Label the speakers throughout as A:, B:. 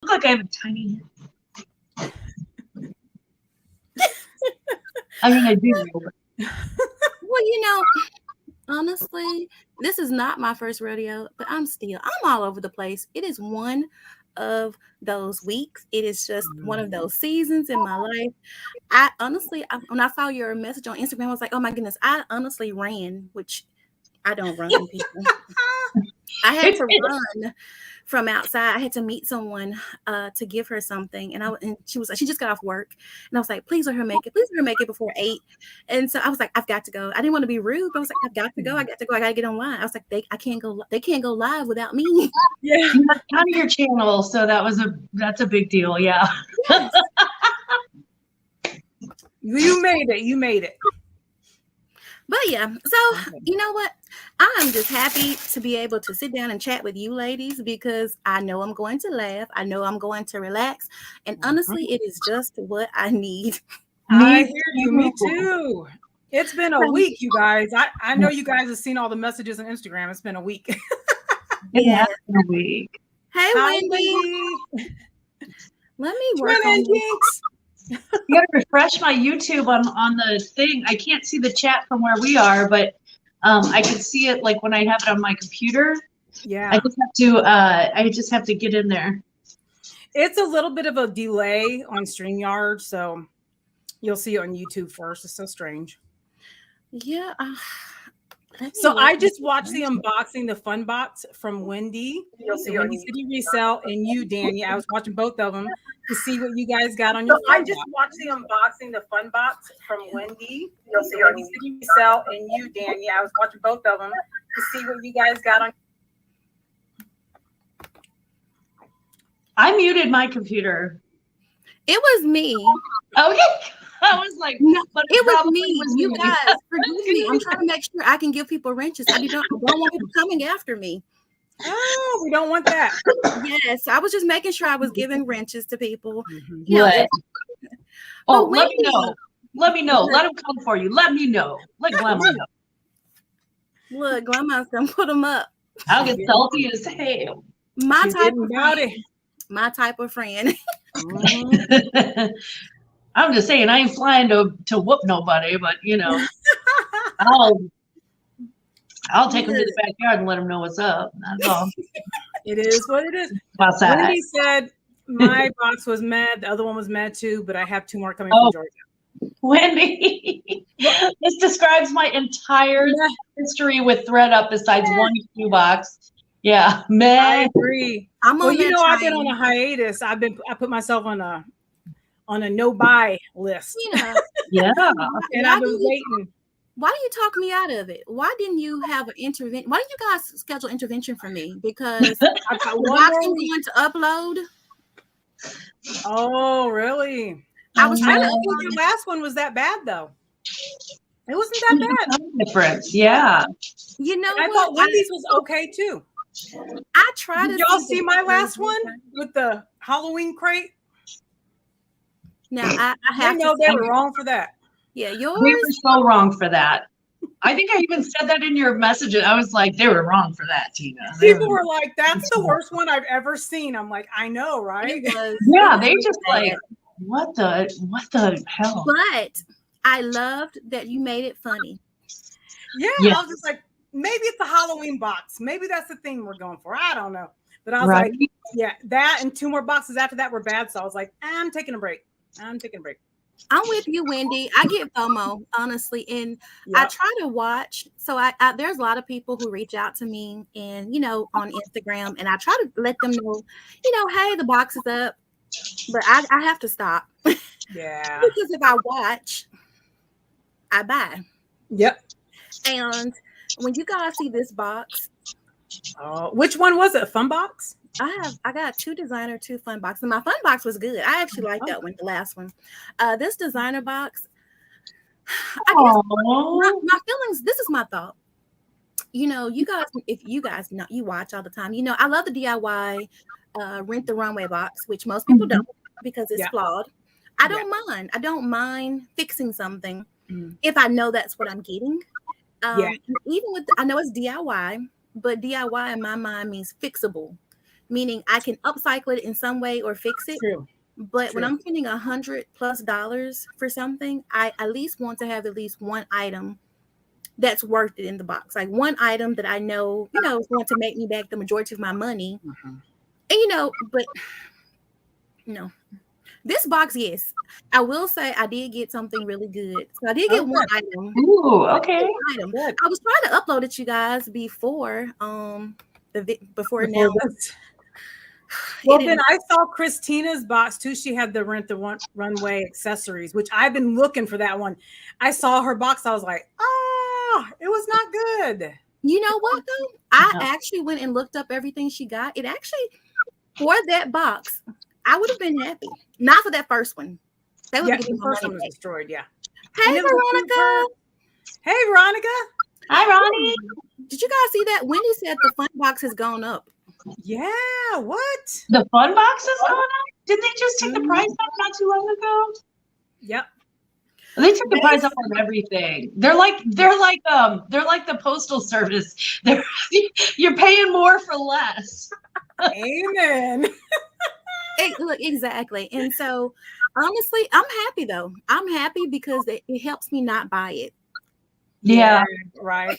A: look like I have a tiny head. I mean, I do.
B: Well, honestly, this is not my first rodeo, but I'm all over the place. It is one of those weeks. It is just one of those seasons in my life. I honestly, when I saw your message on Instagram, I was like, oh my goodness, I honestly ran, which I don't run, people. I had to run from outside. I had to meet someone to give her something, and she was like, she just got off work, and I was like, please let her make it. Please let her make it before 8. And so I was like, I've got to go. I didn't want to be rude, but I was like, I've got to go. I got to go. I got to get online. I was like, they can't go live without me.
A: Yeah, that's kind of your channel, so that's a big deal. Yeah.
B: Yes.
C: You made it.
B: But yeah, so you know what? I'm just happy to be able to sit down and chat with you ladies because I know I'm going to laugh. I know I'm going to relax. And honestly, it is just what I need.
C: I hear you. Me too. It's been a week, you guys. I know you guys have seen all the messages on Instagram. It's been a week.
A: It has been a week.
B: Hey, Wendy. Let me work on this.
A: You gotta refresh my YouTube on the thing. I can't see the chat from where we are, but I can see it like when I have it on my computer.
C: Yeah.
A: I just have to get in there.
C: It's a little bit of a delay on StreamYard, so you'll see it on YouTube first. It's so strange.
B: Yeah.
C: So I just watched the unboxing, the fun box from Wendy. You'll see Wendy City Resell and you, Dani. I was watching both of them to see what you guys got on your. So I just watched the unboxing, the fun box from Wendy. You'll see Wendy City Resell and you, Dani. I was watching both of them to see what you guys got on.
A: I muted my computer.
B: It was me.
A: Okay. I was like,
B: no, it was me. You guys, forgive me. I'm trying to make sure I can give people wrenches. I don't want people coming after me.
C: Oh, we don't want that.
B: Yes, I was just making sure I was giving wrenches to people.
A: Mm-hmm. Let me know. Let me know. Let them come for you. Let me know. Let Glamma know.
B: Look, Glamma's gonna put them up.
A: I'll get salty as hell.
B: My type of friend.
A: I'm just saying, I ain't flying to whoop nobody, but I'll take them to the backyard and let them know what's up. That's all.
C: It is what it is.
A: Outside.
C: Wendy said my box was mad. The other one was mad too, but I have 2 more coming from Georgia.
A: Wendy, this describes my entire history with ThreadUp besides one shoebox. Yeah, man.
C: I agree. I've been on a hiatus. I put myself on a no buy list.
A: Yeah.
C: And I've been waiting.
B: Why do you talk me out of it? Why didn't you have an intervention? Why didn't you guys schedule intervention for me? Because I got one going to upload.
C: Oh, really?
B: I was trying to
C: upload. Your last one was that bad though. It wasn't that bad.
A: Difference, yeah.
C: I thought Wendy's was okay too.
B: I tried.
C: Did y'all see my last one with the Halloween crate?
B: Now I have
C: to know they were wrong for that.
B: Yeah, yours.
A: We were so wrong for that. I think I even said that in your message. I was like, they were wrong for that, Tina.
C: People were like, that's the worst one I've ever seen. I'm like, I know, right?
A: Yeah, they just like, what the hell?
B: But I loved that you made it funny.
C: Yeah, I was just like, maybe it's a Halloween box. Maybe that's the thing we're going for. I don't know. But I was like, yeah, that and 2 more boxes after that were bad. So I was like, I'm taking a break. I'm
B: I'm with you, Wendy. I get FOMO, honestly, and I try to watch. So I there's a lot of people who reach out to me and on Instagram, and I try to let them know, hey, the box is up, but I have to stop.
C: Yeah,
B: because if I watch, I buy.
C: Yep.
B: And when you guys see this box,
C: which one was it? A fun box?
B: I got 2 designer, 2 fun box, and my fun box was good. I actually liked that one, the last one. This designer box, I guess my feelings. This is my thought. You guys, if you guys know, you watch all the time. I love the DIY Rent the Runway box, which most people don't because it's flawed. I don't mind. I don't mind fixing something if I know that's what I'm getting. Even with I know it's DIY, but DIY in my mind means fixable. meaning I can upcycle it in some way or fix it.
C: True.
B: But when I'm spending $100+ for something, I at least want to have at least one item that's worth it in the box. Like one item that I know, is going to make me back the majority of my money. And but no. This box, yes. I will say I did get something really good. So I did get one item.
A: Ooh, okay.
B: Item. I was trying to upload it to you guys before before now.
C: Well, then I saw Christina's box too. She had the Rent the Runway accessories, which I've been looking for that one. I saw her box. I was like, it was not good.
B: You know what though? I actually went and looked up everything she got. It actually, for that box, I would have been happy. Not for that first one. That would
C: the first one was destroyed. Yeah.
B: Hey, Veronica.
C: Hey, Veronica.
A: Hi, Ronnie.
B: Did you guys see that? Wendy said the fun box has gone up.
C: Yeah. What?
A: The fun box has gone up? Didn't they just take the price up not too long ago?
C: Yep.
A: They took the price up on everything. They're like the postal service. You're paying more for less.
C: Amen.
B: Look, exactly. And so honestly, I'm happy though. I'm happy because it helps me not buy it.
A: Yeah.
C: Right.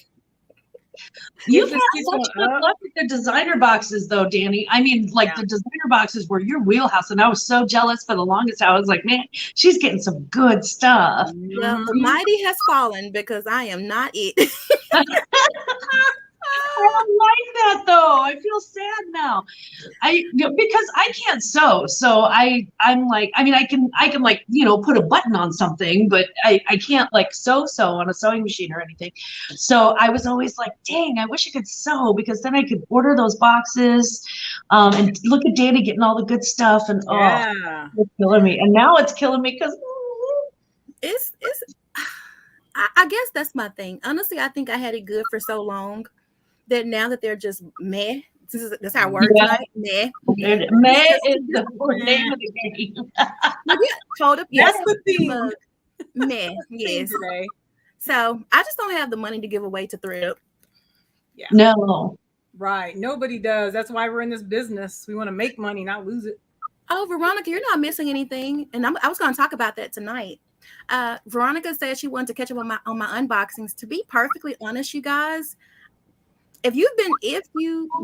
A: You've had such good luck with the designer boxes though, Dani. I mean, the designer boxes were your wheelhouse, and I was so jealous for the longest. I was like, man, she's getting some good stuff.
B: Well, the mighty has fallen because I am not it.
A: I don't like that though. I feel sad now. Because I can't sew. So I'm like, I mean, I can like, put a button on something, but I can't like sew on a sewing machine or anything. So I was always like, dang, I wish I could sew because then I could order those boxes. And look at Dani getting all the good stuff, and it's killing me. And now it's killing me because
B: I guess that's my thing. Honestly, I think I had it good for so long that now that they're just meh. That's our word tonight. Meh.
A: Meh is the name of the game.
B: Hold up.
C: That's the theme.
B: Meh. Yes. Today. So I just don't have the money to give away to thrift.
C: Yeah.
A: No.
C: Right. Nobody does. That's why we're in this business. We want to make money, not lose it.
B: Oh, Veronica, you're not missing anything. And I was going to talk about that tonight. Veronica said she wanted to catch up on my unboxings. To be perfectly honest, you guys, if you've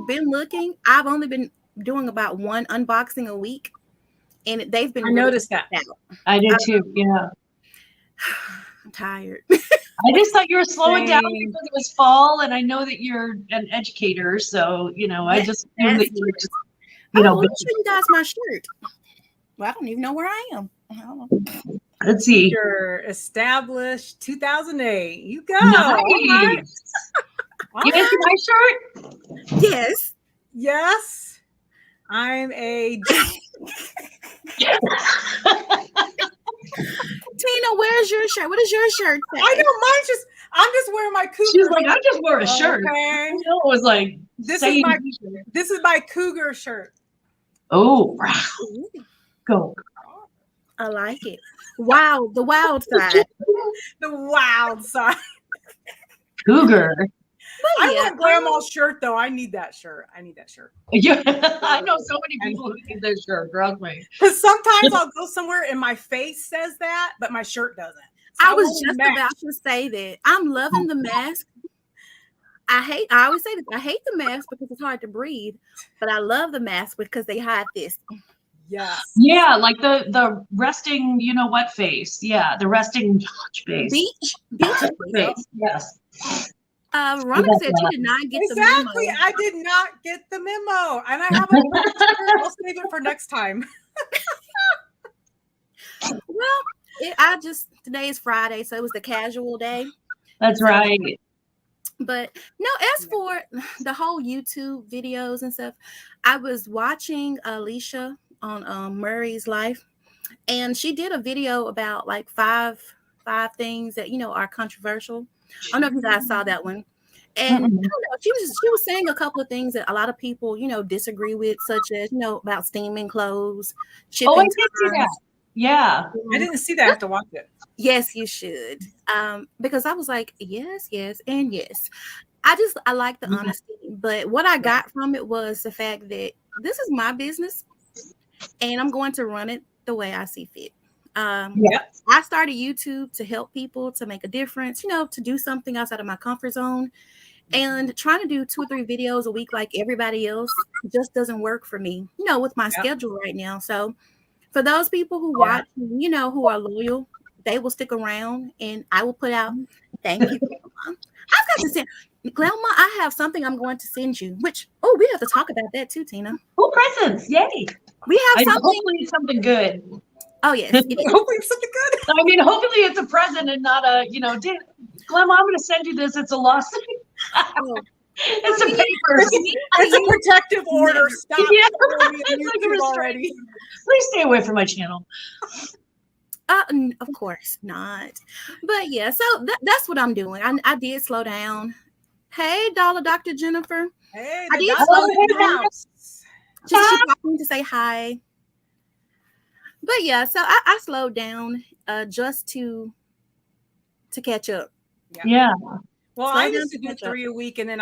B: been looking, I've only been doing about one unboxing a week, and they've been.
C: I noticed that.
A: I did too. Yeah.
B: I'm tired.
A: I just thought you were slowing down because it was fall, and I know that you're an educator, so I just assumed that you were just.
B: Let me show you guys my shirt. Well, I don't even know where I am.
A: Let's see.
C: You're established 2008. You go.
A: Nice. You can see my shirt?
B: Yes.
C: Yes. I'm a
B: Tina, where's your shirt? What is your shirt say?
C: I know I'm just wearing my Cougar.
A: She's like, I just wore a shirt.
C: Okay.
A: It was like
C: this is my Cougar shirt.
A: Oh, wow. Go.
B: I like it. Wow, the wild side.
C: The wild side.
A: Cougar.
C: I want grandma's shirt though. I need that shirt.
A: Yeah, I know so many people who need this shirt. Trust me.
C: Because sometimes I'll go somewhere and my face says that, but my shirt doesn't. So
B: I was just about to say that. I'm loving the mask. I always say this. I hate the mask because it's hard to breathe, but I love the mask because they hide this.
C: Yes.
A: Yeah, like the resting, what face? Yeah, the resting face.
B: Beach
A: face. Yes.
B: Veronica said she did not get the memo.
C: Exactly. I did not get the memo. And I have a picture. I'll save it for next time.
B: Well, today is Friday, so it was the casual day.
A: That's right.
B: But no, as for the whole YouTube videos and stuff, I was watching Alicia on Murray's Life, and she did a video about like five things that are controversial. I don't know if you guys saw that one. And I don't know, she was saying a couple of things that a lot of people, disagree with, such as, about steaming clothes, shipping
A: I did see that. Yeah.
C: I didn't see that. I have to watch it.
B: Yes, you should. Because I was like, yes, and yes. I like the honesty. But what I got from it was the fact that this is my business and I'm going to run it the way I see fit. I started YouTube to help people, to make a difference, to do something outside of my comfort zone. And trying to do 2 or 3 videos a week like everybody else just doesn't work for me, with my schedule right now. So for those people who watch, who are loyal, they will stick around and I will put out, thank you, Grandma. I've got to send, Grandma, I have something I'm going to send you, which, we have to talk about that too, Tina.
A: Oh, presents. Yay.
B: We have something.
A: Hopefully it's something good.
B: Oh, yes.
C: Hopefully it's something good.
A: I mean, hopefully it's a present and not a, Grandma, I'm going to send you this. It's a loss. It's a paper.
C: It's a protective order. Stop.
A: It's like a already. Please stay away from my channel.
B: Of course not. But yeah, so that's what I'm doing. I did slow down. Hey, Dr. Jennifer.
C: Hey,
B: I did slow down. She popped in to say hi. But yeah, so I slowed down just to catch up.
A: Yeah.
C: Well, I used to do 3 a week, and then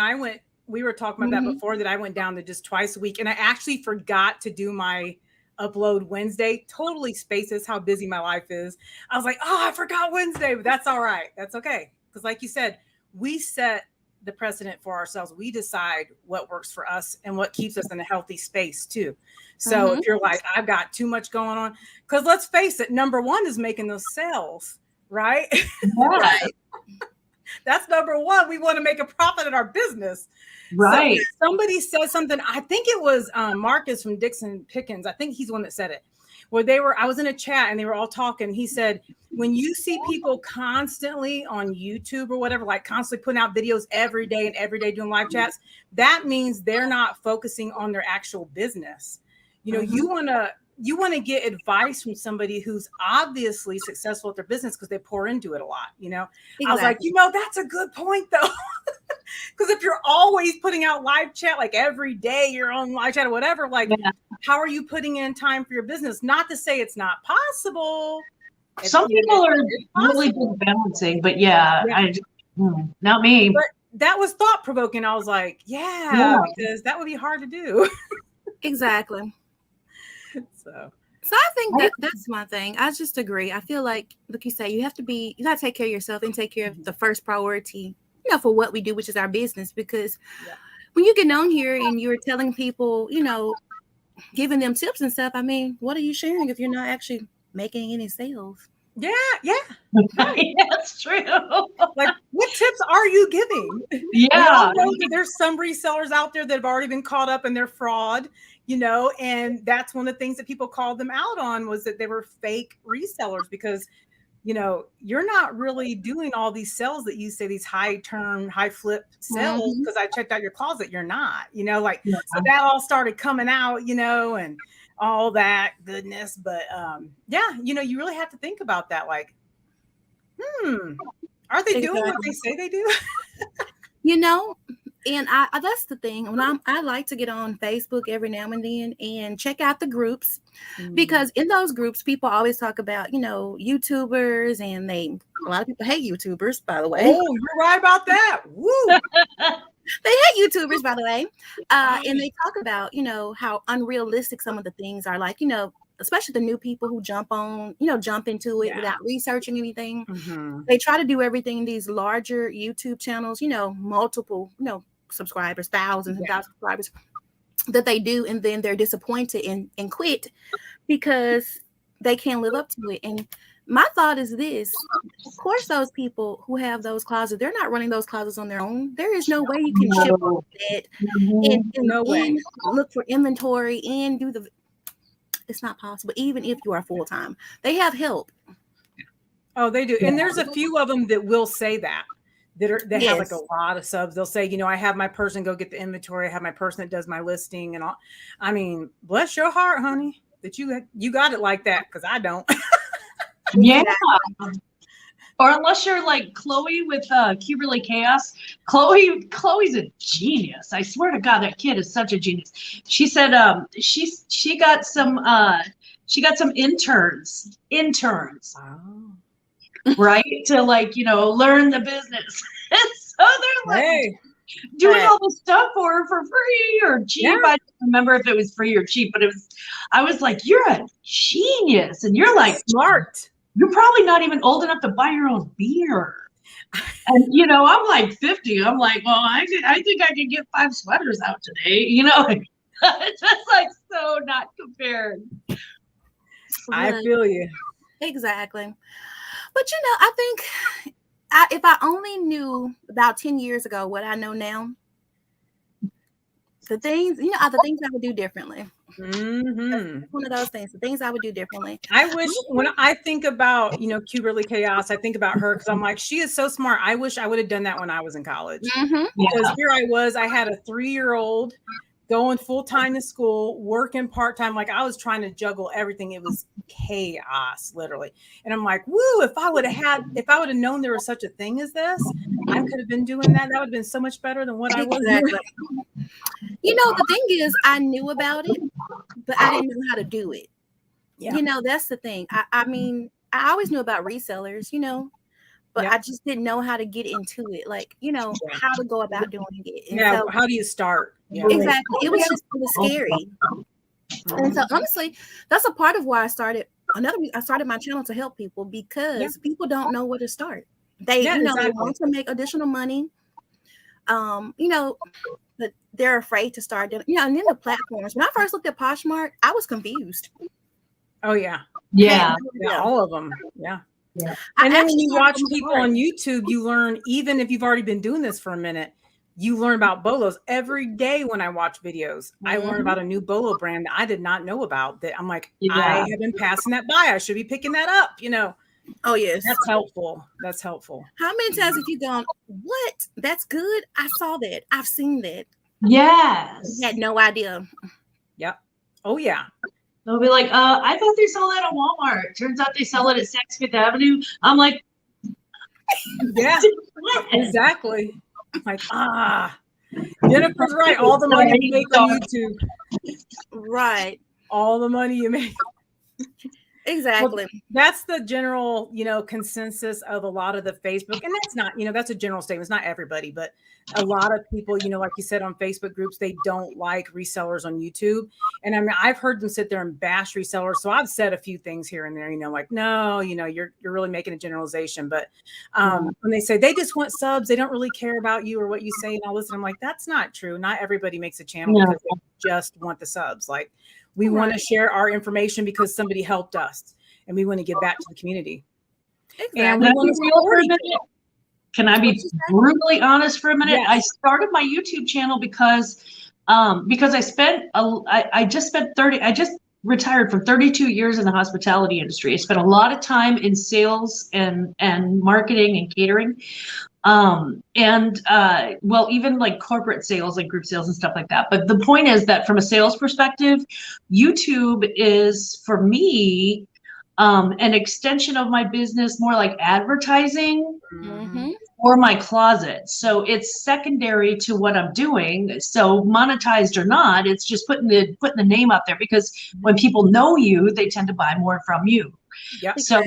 C: we were talking about that before, that I went down to just twice a week, and I actually forgot to do my upload Wednesday. Totally spaces how busy my life is. I was like, I forgot Wednesday, but that's all right. That's okay. Because like you said, we set the precedent for ourselves. We decide what works for us and what keeps us in a healthy space too. So if you're like, I've got too much going on, because let's face it, number one is making those sales, right?
A: Right.
C: That's number one. We want to make a profit in our business.
A: Right.
C: So somebody said something. I think it was Marcus from Dixon Pickens. I think he's the one that said it. Where I was in a chat and they were all talking. He said, when you see people constantly on YouTube or whatever, like constantly putting out videos every day doing live chats, that means they're not focusing on their actual business. You want to get advice from somebody who's obviously successful at their business because they pour into it a lot. Exactly. I was like, that's a good point though. Because if you're always putting out live chat, like every day you're on live chat or whatever, how are you putting in time for your business? Not to say it's not possible.
A: Some people are really good balancing, but not me.
C: But that was thought provoking. I was like, because that would be hard to do.
B: Exactly.
C: So
B: I think that's my thing. I just agree. I feel like you say, you got to take care of yourself and take care of the first priority, for what we do, which is our business. Because when you get on here and you're telling people, giving them tips and stuff, I mean, what are you sharing if you're not actually making any sales?
C: Yeah.
A: That's true.
C: Like, what tips are you giving?
A: Yeah.
C: We all know that there's some resellers out there that have already been caught up in their fraud, and that's one of the things that people called them out on, was that they were fake resellers, because you're not really doing all these sales that you say, these high turn, high flip sales, because I checked out your closet. You're not, so that all started coming out, and all that goodness. But you really have to think about that. Like, are they doing what they say they do?
B: And that's the thing. When I like to get on Facebook every now and then and check out the groups, because in those groups, people always talk about, YouTubers, and a lot of people hate YouTubers, by the way.
C: Oh, you're right about that. Woo.
B: They hate YouTubers, by the way. And they talk about, how unrealistic some of the things are, like, especially the new people who jump into it without researching anything. They try to do everything in these larger YouTube channels, multiple, subscribers, thousands and thousands of subscribers that they do. And then they're disappointed and quit because they can't live up to it. And my thought is this: of course, those people who have those closets, they're not running those closets on their own. There is no way you can ship all that and look for inventory and do it's not possible, even if you are full-time. They have help.
C: Oh, they do. And there's a few of them that will say that have like a lot of subs. They'll say, I have my person go get the inventory. I have my person that does my listing and all. I mean, bless your heart, honey, that you got it like that, because I don't.
A: Yeah. Or unless you're like Chloe with Cuberly Chaos. Chloe's a genius. I swear to God, that kid is such a genius. She said she got some interns. Right? To learn the business. So they're like, doing all this stuff for her for free or cheap.
C: Yeah.
A: I don't remember if it was free or cheap, but I was like, you're a genius. And you're like,
C: smart.
A: You're probably not even old enough to buy your own beer. And, you know, I'm like 50. I'm like, well, I think I could get 5 sweaters out today. You know, it's just like so not compared.
C: I feel you.
B: Exactly. But, you know, I think if I only knew about 10 years ago what I know now, the things, you know, are the things I would do differently.
C: Mm-hmm.
B: One of those things, the things I would do differently.
C: I wish when I think about, you know, Cuberly Chaos, I think about her because I'm like, she is so smart. I wish I would have done that when I was in college. Because here I was, I had a 3-year-old going full time to school, working part time. Like I was trying to juggle everything. It was chaos, literally. And I'm like, woo, if I would have known there was such a thing as this, I could have been doing that. That would have been so much better than what I was doing.
B: You know, the thing is, I knew about it, but I didn't know how to do it.
C: Yeah.
B: You know, that's the thing. I mean, I always knew about resellers, you know, but I just didn't know how to get into it. Like, you know, how to go about doing it. And so,
C: how do you start? Yeah.
B: Exactly. It was scary. And so honestly, that's a part of why I started my channel to help people because people don't know where to start. They, you know, they want to make additional money. You know, but they're afraid to start doing, you know, and then the platforms. When I first looked at Poshmark, I was confused.
C: Oh yeah. All of them. Yeah. And then when you watch people on YouTube, you learn, even if you've already been doing this for a minute, you learn about bolos every day. When I watch videos, I learn about a new bolo brand that I did not know about, that I'm like, I have been passing that by. I should be picking that up, you know.
B: Oh yes.
C: That's helpful. That's helpful.
B: How many times have you gone, what? That's good. I saw that. I've seen that.
A: Yes.
B: I had no idea.
C: Yep. Oh yeah.
A: They'll be like, I thought they sold that at Walmart. Turns out they sell it at Saks Fifth Avenue. I'm like,
C: yeah, exactly. Like, Jennifer's right. All the money you make on YouTube.
B: Right.
C: All the money you make.
B: Exactly.
C: Well, that's the general, you know, consensus of a lot of the Facebook. And that's not, you know, that's a general statement. It's not everybody, but a lot of people, you know, like you said, on Facebook groups, they don't like resellers on YouTube. And I mean, I've heard them sit there and bash resellers. So I've said a few things here and there, you know, like, no, you know, you're really making a generalization. But when they say they just want subs, they don't really care about you or what you say and all this. And I'm like, that's not true. Not everybody makes a channel because they just want the subs. Like, we want to share our information because somebody helped us, and we want to give back to the community.
B: Exactly.
A: And we want to support each other. Can I be brutally honest for a minute?
C: Yes.
A: I started my YouTube channel because I just retired from 32 years in the hospitality industry. I spent a lot of time in sales and marketing and catering. Even like corporate sales, like group sales and stuff like that. But the point is that from a sales perspective, YouTube is, for me, an extension of my business, more like advertising for my closet. So it's secondary to what I'm doing. So monetized or not, it's just putting the name out there, because when people know you, they tend to buy more from you.
C: Yep.
A: So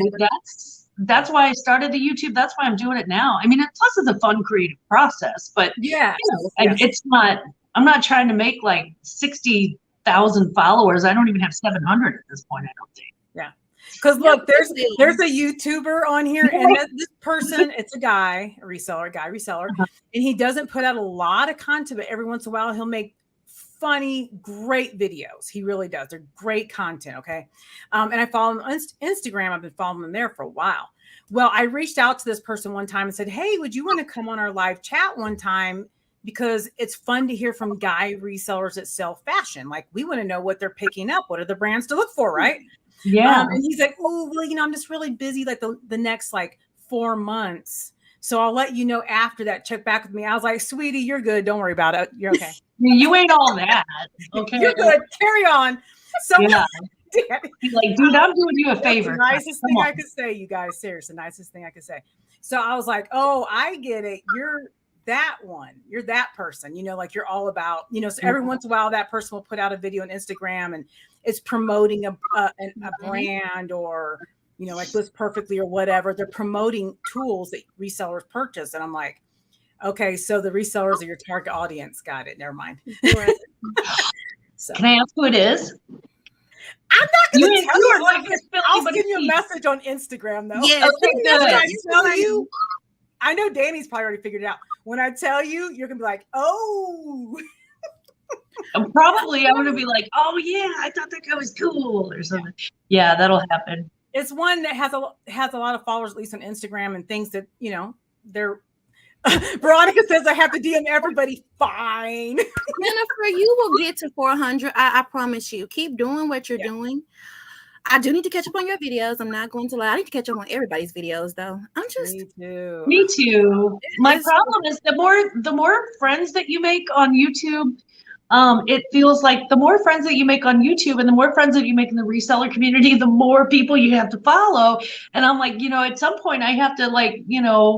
A: that's why I started the YouTube. That's why I'm doing it now. I mean, plus it's a fun, creative process, but it's not, I'm not trying to make like 60,000 followers. I don't even have 700 at this point, I don't think.
C: Yeah. Because look, there's a YouTuber on here, and this person, it's a reseller, and he doesn't put out a lot of content, but every once in a while he'll make funny, great videos. He really does. They're great content. Okay. And I follow him on Instagram. I've been following him there for a while. Well, I reached out to this person one time and said, hey, would you want to come on our live chat one time? Because it's fun to hear from guy resellers that sell fashion. Like, we want to know what they're picking up. What are the brands to look for? Right.
A: Yeah.
C: And he's like, oh, well, you know, I'm just really busy like the next like 4 months. So I'll let you know after that. Check back with me. I was like, sweetie, you're good. Don't worry about it. You're okay.
A: You ain't all that. Okay.
C: You're good. Carry on. So
A: he's like, dude, I'm doing you a favor.
C: The nicest thing I could say, you guys. Seriously, the nicest thing I could say. So I was like, oh, I get it. You're that one. You're that person. You know, like, you're all about, you know, so every once in a while that person will put out a video on Instagram and it's promoting a brand, or, you know, like List Perfectly or whatever. They're promoting tools that resellers purchase. And I'm like, Okay, so the resellers are your target audience. Got it. Never mind.
B: Right.
C: So
A: Can I ask who it is?
C: I'm not going to tell
A: You
C: you.
A: are like this.
C: I'll send you a message on Instagram, though.
B: Yes,
A: Okay, good.
C: When I tell you, I know Danny's probably already figured it out. When I tell you, you're going to be like, oh.
A: Probably I'm going to be like, oh, yeah, I thought that guy was cool or something. Yeah, that'll happen.
C: It's one that has a lot of followers, at least on Instagram, and things that, they're. Veronica says I have to DM everybody. Fine.
B: Jennifer, you will get to 400. I promise you. Keep doing what you're doing. I do need to catch up on your videos. I'm not going to lie. I need to catch up on everybody's videos, though.
A: Me too. My problem is the more friends that you make on YouTube, it feels like the more friends that you make on YouTube and the more friends that you make in the reseller community, the more people you have to follow. And I'm like, at some point I have to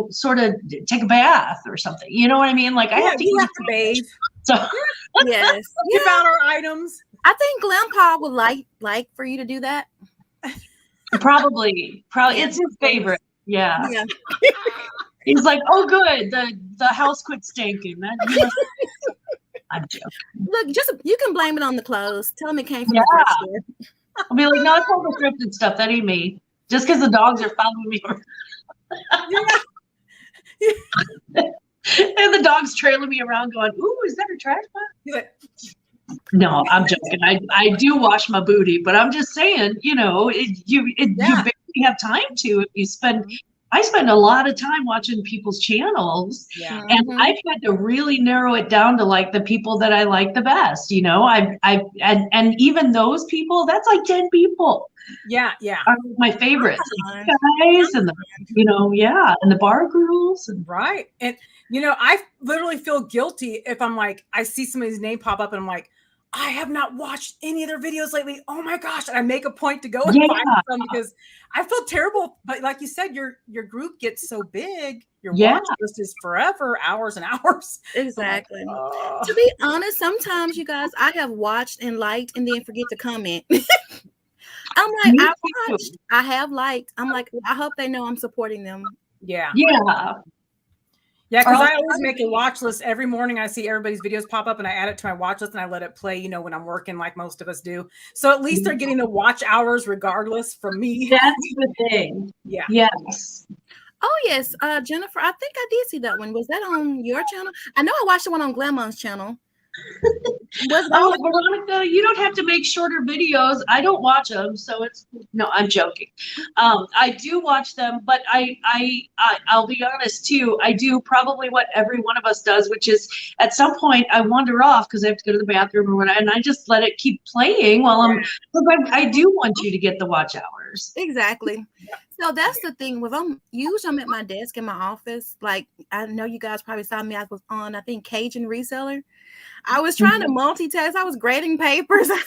A: sort of take a bath or something. You know what I mean? Like I have to
C: bathe.
A: So
B: yes.
C: Give out our items.
B: I think Grandpa would like for you to do that.
A: Probably it's his favorite. Yeah. He's like, oh good, the house quit stinking. I'm joking.
B: Look, you can blame it on the clothes. Tell him it came from the thrift store.
A: I'll be like, no, it's all the thrifted stuff. That ain't me. Just because the dogs are following me. And the dog's trailing me around going, ooh, is that a trash bag? No, I'm joking. I do wash my booty, but I'm just saying, you barely have time to if you spend. I spend a lot of time watching people's channels, and I've had to really narrow it down to like the people that I like the best. And even those people, that's like 10 people.
C: Yeah.
A: Are my favorites, guys, and and the bar girls, and
C: right. And I literally feel guilty if I'm like I see somebody's name pop up and I'm like, I have not watched any of their videos lately. Oh my gosh. And I make a point to go and find them because I feel terrible. But like you said, your group gets so big. Your watch list is forever, hours and hours.
B: Exactly. To be honest, sometimes you guys, I have watched and liked and then forget to comment. I'm like, I watched, I have liked. I'm like, I hope they know I'm supporting them.
C: Yeah.
A: Yeah,
C: because I always make a watch list every morning. I see everybody's videos pop up and I add it to my watch list and I let it play, when I'm working like most of us do. So at least they're getting the watch hours regardless from me.
A: That's the thing.
C: Yeah.
A: Yes.
B: Oh, yes. Jennifer, I think I did see that one. Was that on your channel? I know I watched the one on Glamon's channel.
A: Veronica, you don't have to make shorter videos. I don't watch them, so I'm joking. I do watch them, but I'll be honest too. I do probably what every one of us does, which is at some point I wander off because I have to go to the bathroom or whatever, and I just let it keep playing while I do want you to get the watch hours.
B: Exactly. So that's the thing. I'm at my desk in my office. Like I know you guys probably saw me. I was on, I think, Cajun Reseller. I was trying to multitask. I was grading papers.
A: That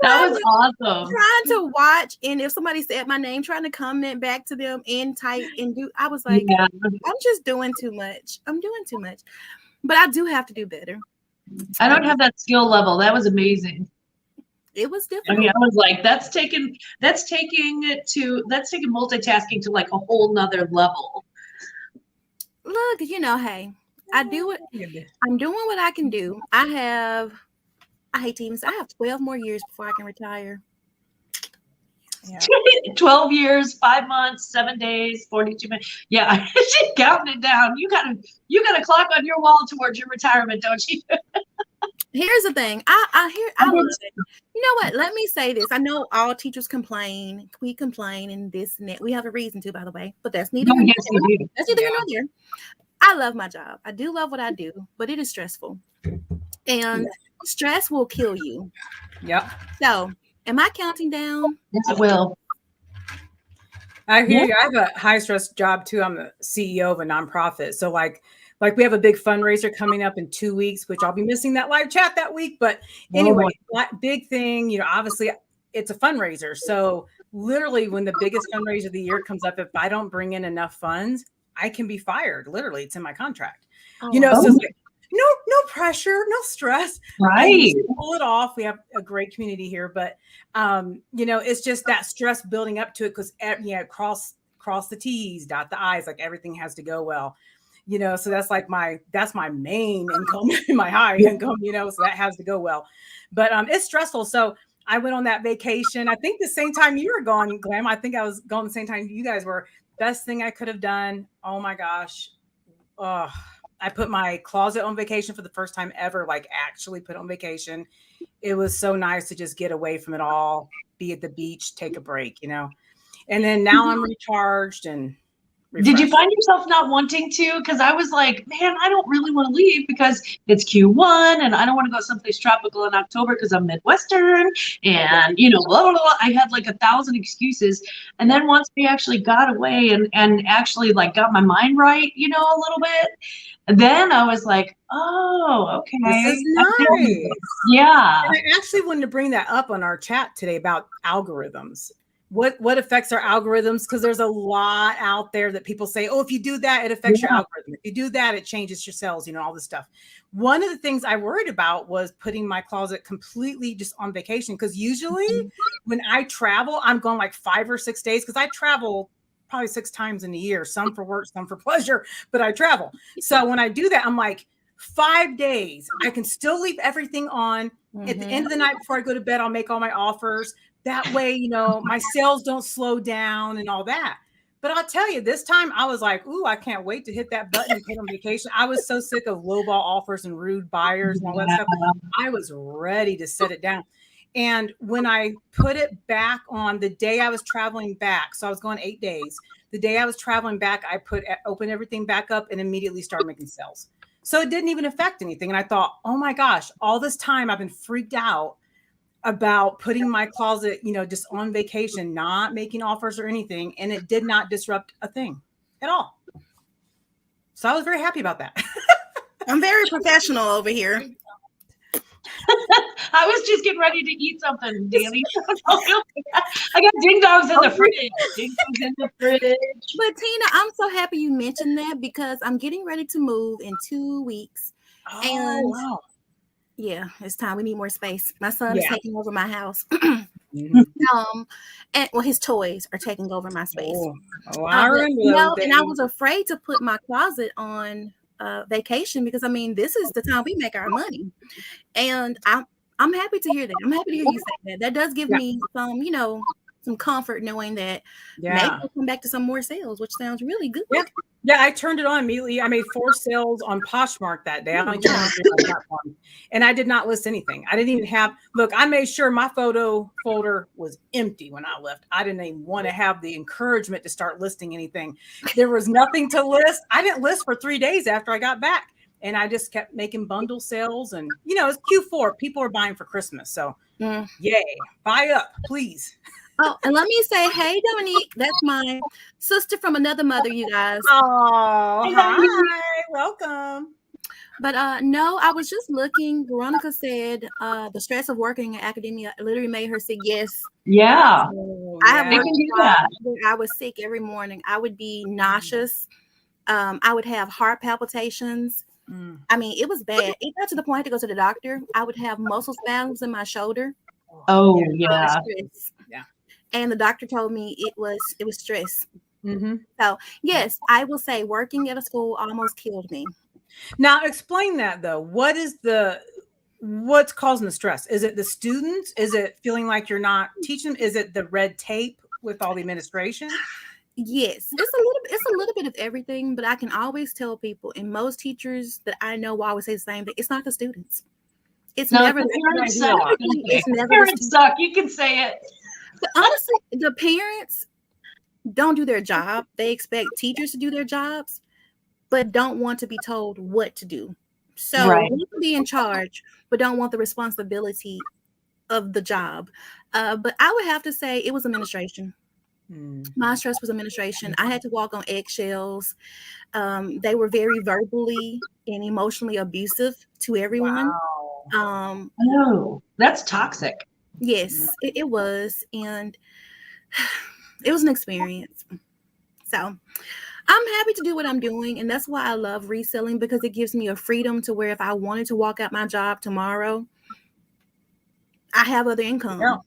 A: was awesome.
B: Trying to watch, and if somebody said my name, trying to comment back to them and type and do. I was like, I'm just doing too much. I'm doing too much, but I do have to do better.
A: I don't have that skill level. That was amazing.
B: It was difficult.
A: I mean, I was like, that's taking multitasking to like a whole nother level.
B: Look, hey, I do it. I'm doing what I can do. I hate to even say, I have 12 more years before I can retire.
A: Yeah. 12 years, 5 months, 7 days, 42 minutes. Yeah, she's counting it down. You got a clock on your wall towards your retirement, don't you?
B: Here's the thing. I love it. You know what? Let me say this. I know all teachers complain. We complain and this and that. We have a reason to, by the way. But that's neither here nor there. I love my job. I do love what I do, but it is stressful. And stress will kill you.
C: Yep.
B: So, am I counting down?
A: Yes, it will.
C: I hear you. I have a high stress job too. I'm the CEO of a nonprofit. So like we have a big fundraiser coming up in 2 weeks, which I'll be missing that live chat that week. But anyway, big thing, obviously it's a fundraiser. So literally when the biggest fundraiser of the year comes up, if I don't bring in enough funds, I can be fired. Literally, it's in my contract. So it's like, no pressure, no stress.
A: Right.
C: Pull it off. We have a great community here, but it's just that stress building up to it because across cross the T's, dot the I's, like everything has to go well. So that's like that's my main income, my high income, so that has to go well. But it's stressful. So I went on that vacation. I think the same time you were gone, Glam. I think I was gone the same time you guys were. Best thing I could have done. Oh my gosh. I put my closet on vacation for the first time ever, like actually put on vacation. It was so nice to just get away from it all, be at the beach, take a break, and then now I'm recharged and refreshed.
A: Did you find yourself not wanting to? Because I was like, man, I don't really want to leave because it's Q1 and I don't want to go someplace tropical in October because I'm Midwestern and, blah, blah, blah. I had like 1,000 excuses. And then once we actually got away and actually like got my mind right, a little bit, then I was like, oh, okay.
C: This is nice.
A: Yeah.
C: And I actually wanted to bring that up on our chat today about algorithms. What affects our algorithms? Because there's a lot out there that people say, oh, if you do that, it affects your algorithm. If you do that, it changes your sales, all this stuff. One of the things I worried about was putting my closet completely just on vacation. Because usually when I travel, I'm going like 5 or 6 days because I travel probably 6 times in a year, some for work, some for pleasure, but I travel. So when I do that, I'm like 5 days, I can still leave everything on. At the end of the night before I go to bed, I'll make all my offers. That way, my sales don't slow down and all that. But I'll tell you, this time I was like, ooh, I can't wait to hit that button and get on vacation. I was so sick of lowball offers and rude buyers and all that stuff. I was ready to set it down. And when I put it back on the day I was traveling back, so I was going 8 days. The day I was traveling back, I opened everything back up and immediately started making sales. So it didn't even affect anything. And I thought, oh my gosh, all this time I've been freaked out about putting my closet, just on vacation, not making offers or anything. And it did not disrupt a thing at all. So I was very happy about that.
B: I'm very professional over here.
A: I was just getting ready to eat something, Dani. I got ding dongs in the fridge. Ding dongs in the fridge.
B: But Tina, I'm so happy you mentioned that because I'm getting ready to move in 2 weeks.
C: Oh,
B: and
C: wow.
B: Yeah, it's time. We need more space. My son is taking over my house. And his toys are taking over my space.
C: I remember
B: and I was afraid to put my closet on vacation because this is the time we make our money. And I'm happy to hear that. I'm happy to hear you say that. That does give me some comfort knowing that maybe we'll come back to some more sales, which sounds really good.
C: Yeah, I turned it on immediately. I made 4 sales on Poshmark that day. I only turned it on that one. And I did not list anything. I didn't even I made sure my photo folder was empty when I left. I didn't even want to have the encouragement to start listing anything. There was nothing to list. I didn't list for 3 days after I got back. And I just kept making bundle sales. And, it's Q4. People are buying for Christmas. So, yay. Buy up, please.
B: Oh, and let me say, hey, Dominique, that's my sister from another mother, you guys.
C: Oh, hi, welcome.
B: But no, I was just looking. Veronica said the stress of working in academia literally made her say yes.
A: Yeah.
B: I have worked that. I was sick every morning. I would be nauseous. I would have heart palpitations. It was bad. It got to the point I had to go to the doctor. I would have muscle spasms in my shoulder.
A: Oh, yeah.
C: Yeah.
B: And the doctor told me it was stress. So yes, I will say working at a school almost killed me.
C: Now explain that though. What's causing the stress? Is it the students? Is it feeling like you're not teaching them? Is it the red tape with all the administration?
B: Yes, it's a little bit of everything, but I can always tell people, and most teachers that I know will always say the same thing. It's not the students. It's never the
A: parents suck. It's never parents suck. You can say it.
B: But honestly, the parents don't do their job. They expect teachers to do their jobs, but don't want to be told what to do. So they want to be in charge, but don't want the responsibility of the job. But I would have to say it was administration. My stress was administration. I had to walk on eggshells. They were very verbally and emotionally abusive to everyone.
C: Wow.
A: No, that's toxic.
B: Yes, it was. And it was an experience. So I'm happy to do what I'm doing. And that's why I love reselling, because it gives me a freedom to where if I wanted to walk out my job tomorrow, I have other income.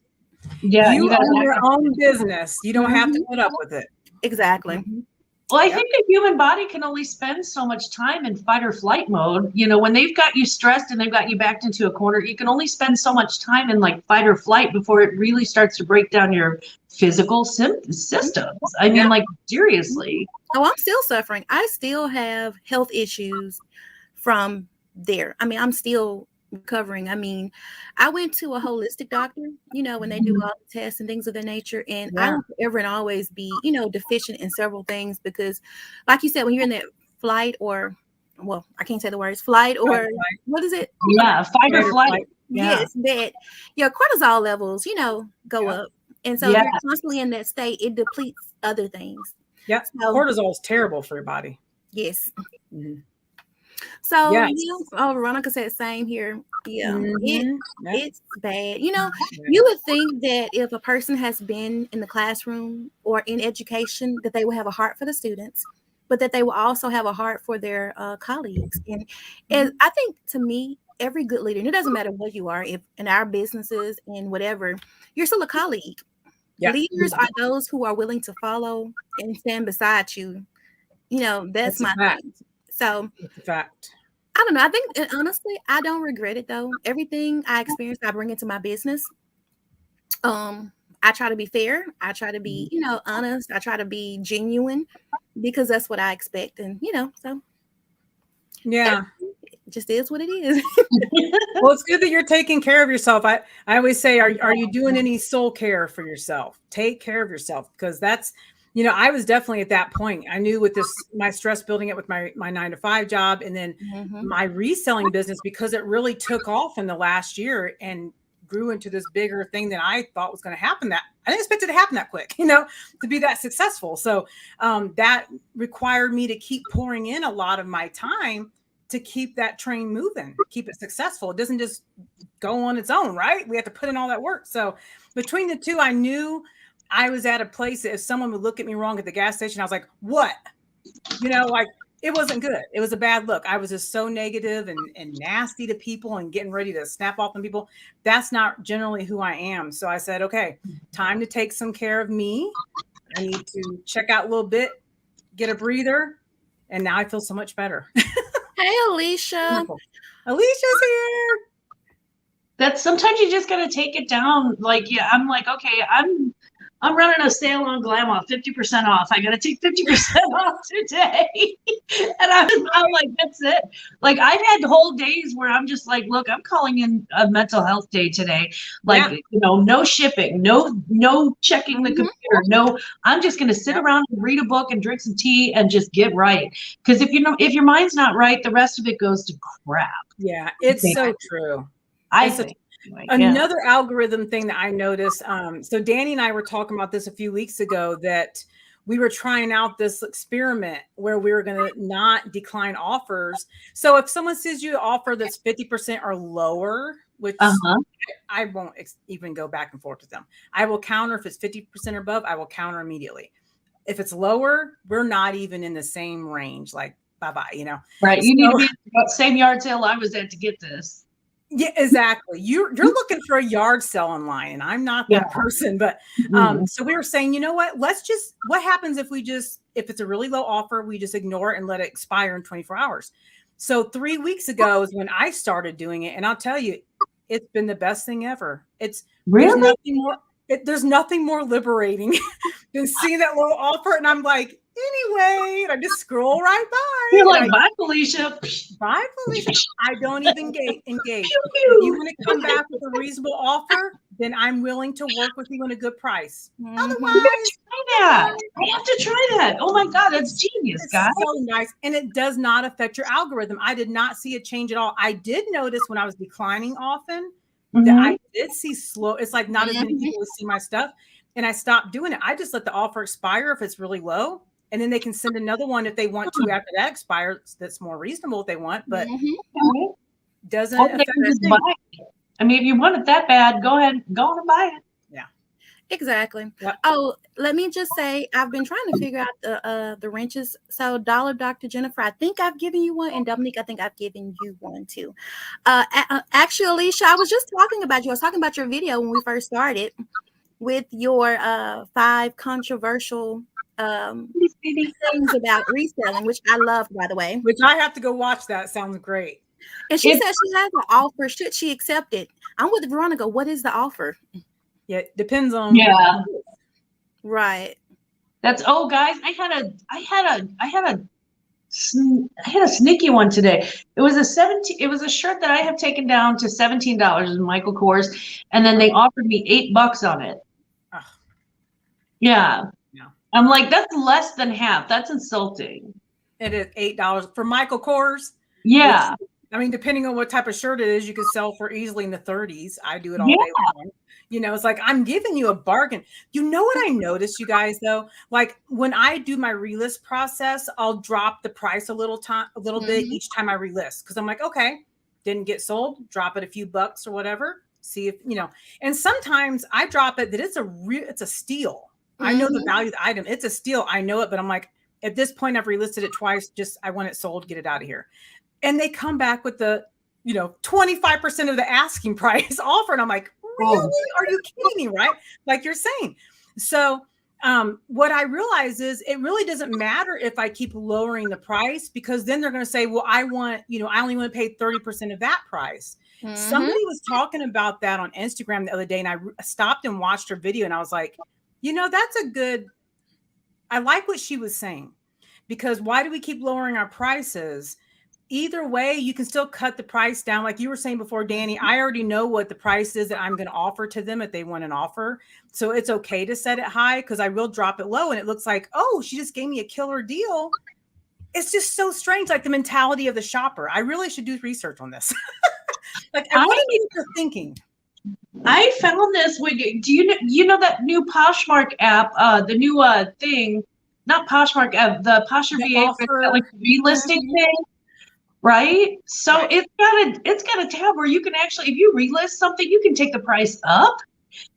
C: Yeah, you own your own business. You don't have to put up with it.
B: Exactly.
C: Mm-hmm.
A: Well, I think the human body can only spend so much time in fight or flight mode. You know, when they've got you stressed and they've got you backed into a corner, you can only spend so much time in like fight or flight before it really starts to break down your physical systems. I mean, like, seriously.
B: Oh, I'm still suffering. I still have health issues from there. I mean, I'm still recovering. I mean, I went to a holistic doctor, you know, when they do all the tests and things of that nature. And I will forever and always be, you know, deficient in several things because, like you said, when you're in that flight or, well, I can't say the words, flight or what is it?
A: Yeah, fight or flight.
B: Yes, that your cortisol levels, you know, go up. And so if you're constantly in that state, it depletes other things.
C: Yeah,
B: so,
C: cortisol is terrible for your body.
B: Yes.
C: Mm-hmm.
B: So Veronica said same here. Yeah, it's bad. You know, you would think that if a person has been in the classroom or in education, that they will have a heart for the students, but that they will also have a heart for their colleagues. And I think, to me, every good leader, and it doesn't matter what you are, if in our businesses and whatever, you're still a colleague. Yeah. Leaders are those who are willing to follow and stand beside you. You know, that's my thing. So
C: it's a fact.
B: I don't know. I think, honestly, I don't regret it though. Everything I experienced, I bring into my business. I try to be fair. I try to be, you know, honest. I try to be genuine because that's what I expect. And, you know, so
C: yeah,
B: it just is what it is.
C: Well, it's good that you're taking care of yourself. I always say, are you doing any soul care for yourself? Take care of yourself, because that's, you know, I was definitely at that point. I knew with this, my stress building up with my 9-to-5 job, and then my reselling business, because it really took off in the last year and grew into this bigger thing that I thought was going to happen. That I didn't expect it to happen that quick, you know, to be that successful. So that required me to keep pouring in a lot of my time to keep that train moving, keep it successful. It doesn't just go on its own, right? We have to put in all that work. So between the two, I knew I was at a place that if someone would look at me wrong at the gas station, I was like, what? You know, like, it wasn't good. It was a bad look. I was just so negative and nasty to people and getting ready to snap off on people. That's not generally who I am. So I said, okay, time to take some care of me. I need to check out a little bit, get a breather. And now I feel so much better.
B: Hey, Alicia.
C: Alicia's here.
A: That's sometimes you just got to take it down. Like, yeah, I'm like, okay, I'm running a sale on Glamour, 50% off. I got to take 50% off today. And I'm like, that's it. Like, I've had whole days where I'm just like, look, I'm calling in a mental health day today. Like, you know, no shipping, no checking the computer. No, I'm just going to sit around and read a book and drink some tea and just get right. Because if your mind's not right, the rest of it goes to crap.
C: Yeah, it's so true.
A: I think.
C: Another algorithm thing that I noticed. So Dani and I were talking about this a few weeks ago, that we were trying out this experiment where we were going to not decline offers. So if someone sends you an offer that's 50% or lower, which I won't even go back and forth with them. I will counter. If it's 50% or above, I will counter immediately. If it's lower, we're not even in the same range. Like, bye-bye, you know?
A: Right. You need to be at the same yard sale I was at to get this.
C: Yeah, exactly. You're looking for a yard sale online, and I'm not that person. But so we were saying, you know what? What happens if if it's a really low offer, we just ignore it and let it expire in 24 hours. So 3 weeks ago is when I started doing it, and I'll tell you, it's been the best thing ever. It's really there's nothing more liberating than seeing that low offer, and I'm like, anyway, and I just scroll right by.
A: You're like, bye, Felicia.
C: Bye, Felicia. I don't even engage. If you want to come back with a reasonable offer, then I'm willing to work with you on a good price. Otherwise,
A: try that. I have to try that. Oh my God, that's genius, guys.
C: So nice. And it does not affect your algorithm. I did not see a change at all. I did notice when I was declining often that I did see slow. It's like not as many people would see my stuff. And I stopped doing it. I just let the offer expire if it's really low. And then they can send another one if they want to after that expires. That's more reasonable if they want, but doesn't affect
A: buy it. I mean, if you want it that bad, go ahead, go on and buy it.
C: Yeah,
B: exactly. Yep. Oh, let me just say, I've been trying to figure out the wrenches. So, Dr. Jennifer, I think I've given you one, and Dominique, I think I've given you one too. Actually, Alicia, I was just talking about you. I was talking about your video when we first started with your 5 controversial things about reselling, which I love, by the way.
C: Which I have to go watch. That sounds great.
B: And she says she has an offer. Should she accept it? I'm with Veronica. What is the offer?
C: Yeah, it depends on.
A: Yeah.
B: Right.
A: That's guys, I had a sneaky one today. It was a shirt that I have taken down to $17 in Michael Kors, and then they offered me $8 on it.
C: Ugh.
A: Yeah.
C: Yeah.
A: I'm like, that's less than half. That's insulting.
C: It is $8 for Michael Kors.
A: Yeah.
C: Which, I mean, depending on what type of shirt it is, you can sell for easily in the 30s. I do it all day long. You know, it's like, I'm giving you a bargain. You know what I noticed, you guys, though? Like when I do my relist process, I'll drop the price a little bit each time I relist. Cause I'm like, okay, didn't get sold, drop it a few bucks or whatever. See if, and sometimes I drop it that it's a steal. I know the value of the item. It's a steal. I know it, but I'm like, at this point, I've relisted it twice. I want it sold, get it out of here. And they come back with the, 25% of the asking price offer. And I'm like, really? Are you kidding me? Right? Like you're saying. So what I realize is it really doesn't matter if I keep lowering the price, because then they're going to say, well, I only want to pay 30% of that price. Somebody was talking about that on Instagram the other day, and I stopped and watched her video, and I was like, I like what she was saying, because why do we keep lowering our prices? Either way, you can still cut the price down. Like you were saying before, Dani, I already know what the price is that I'm going to offer to them if they want an offer. So it's okay to set it high, because I will drop it low and it looks like, oh, she just gave me a killer deal. It's just so strange, like the mentality of the shopper. I really should do research on this. Like I want to know what you're thinking.
A: I found this do you know that new Poshmark app, the new thing, not Poshmark app, the Posher VA, like relisting thing. Right. So it's got a tab where you can actually, if you relist something, you can take the price up.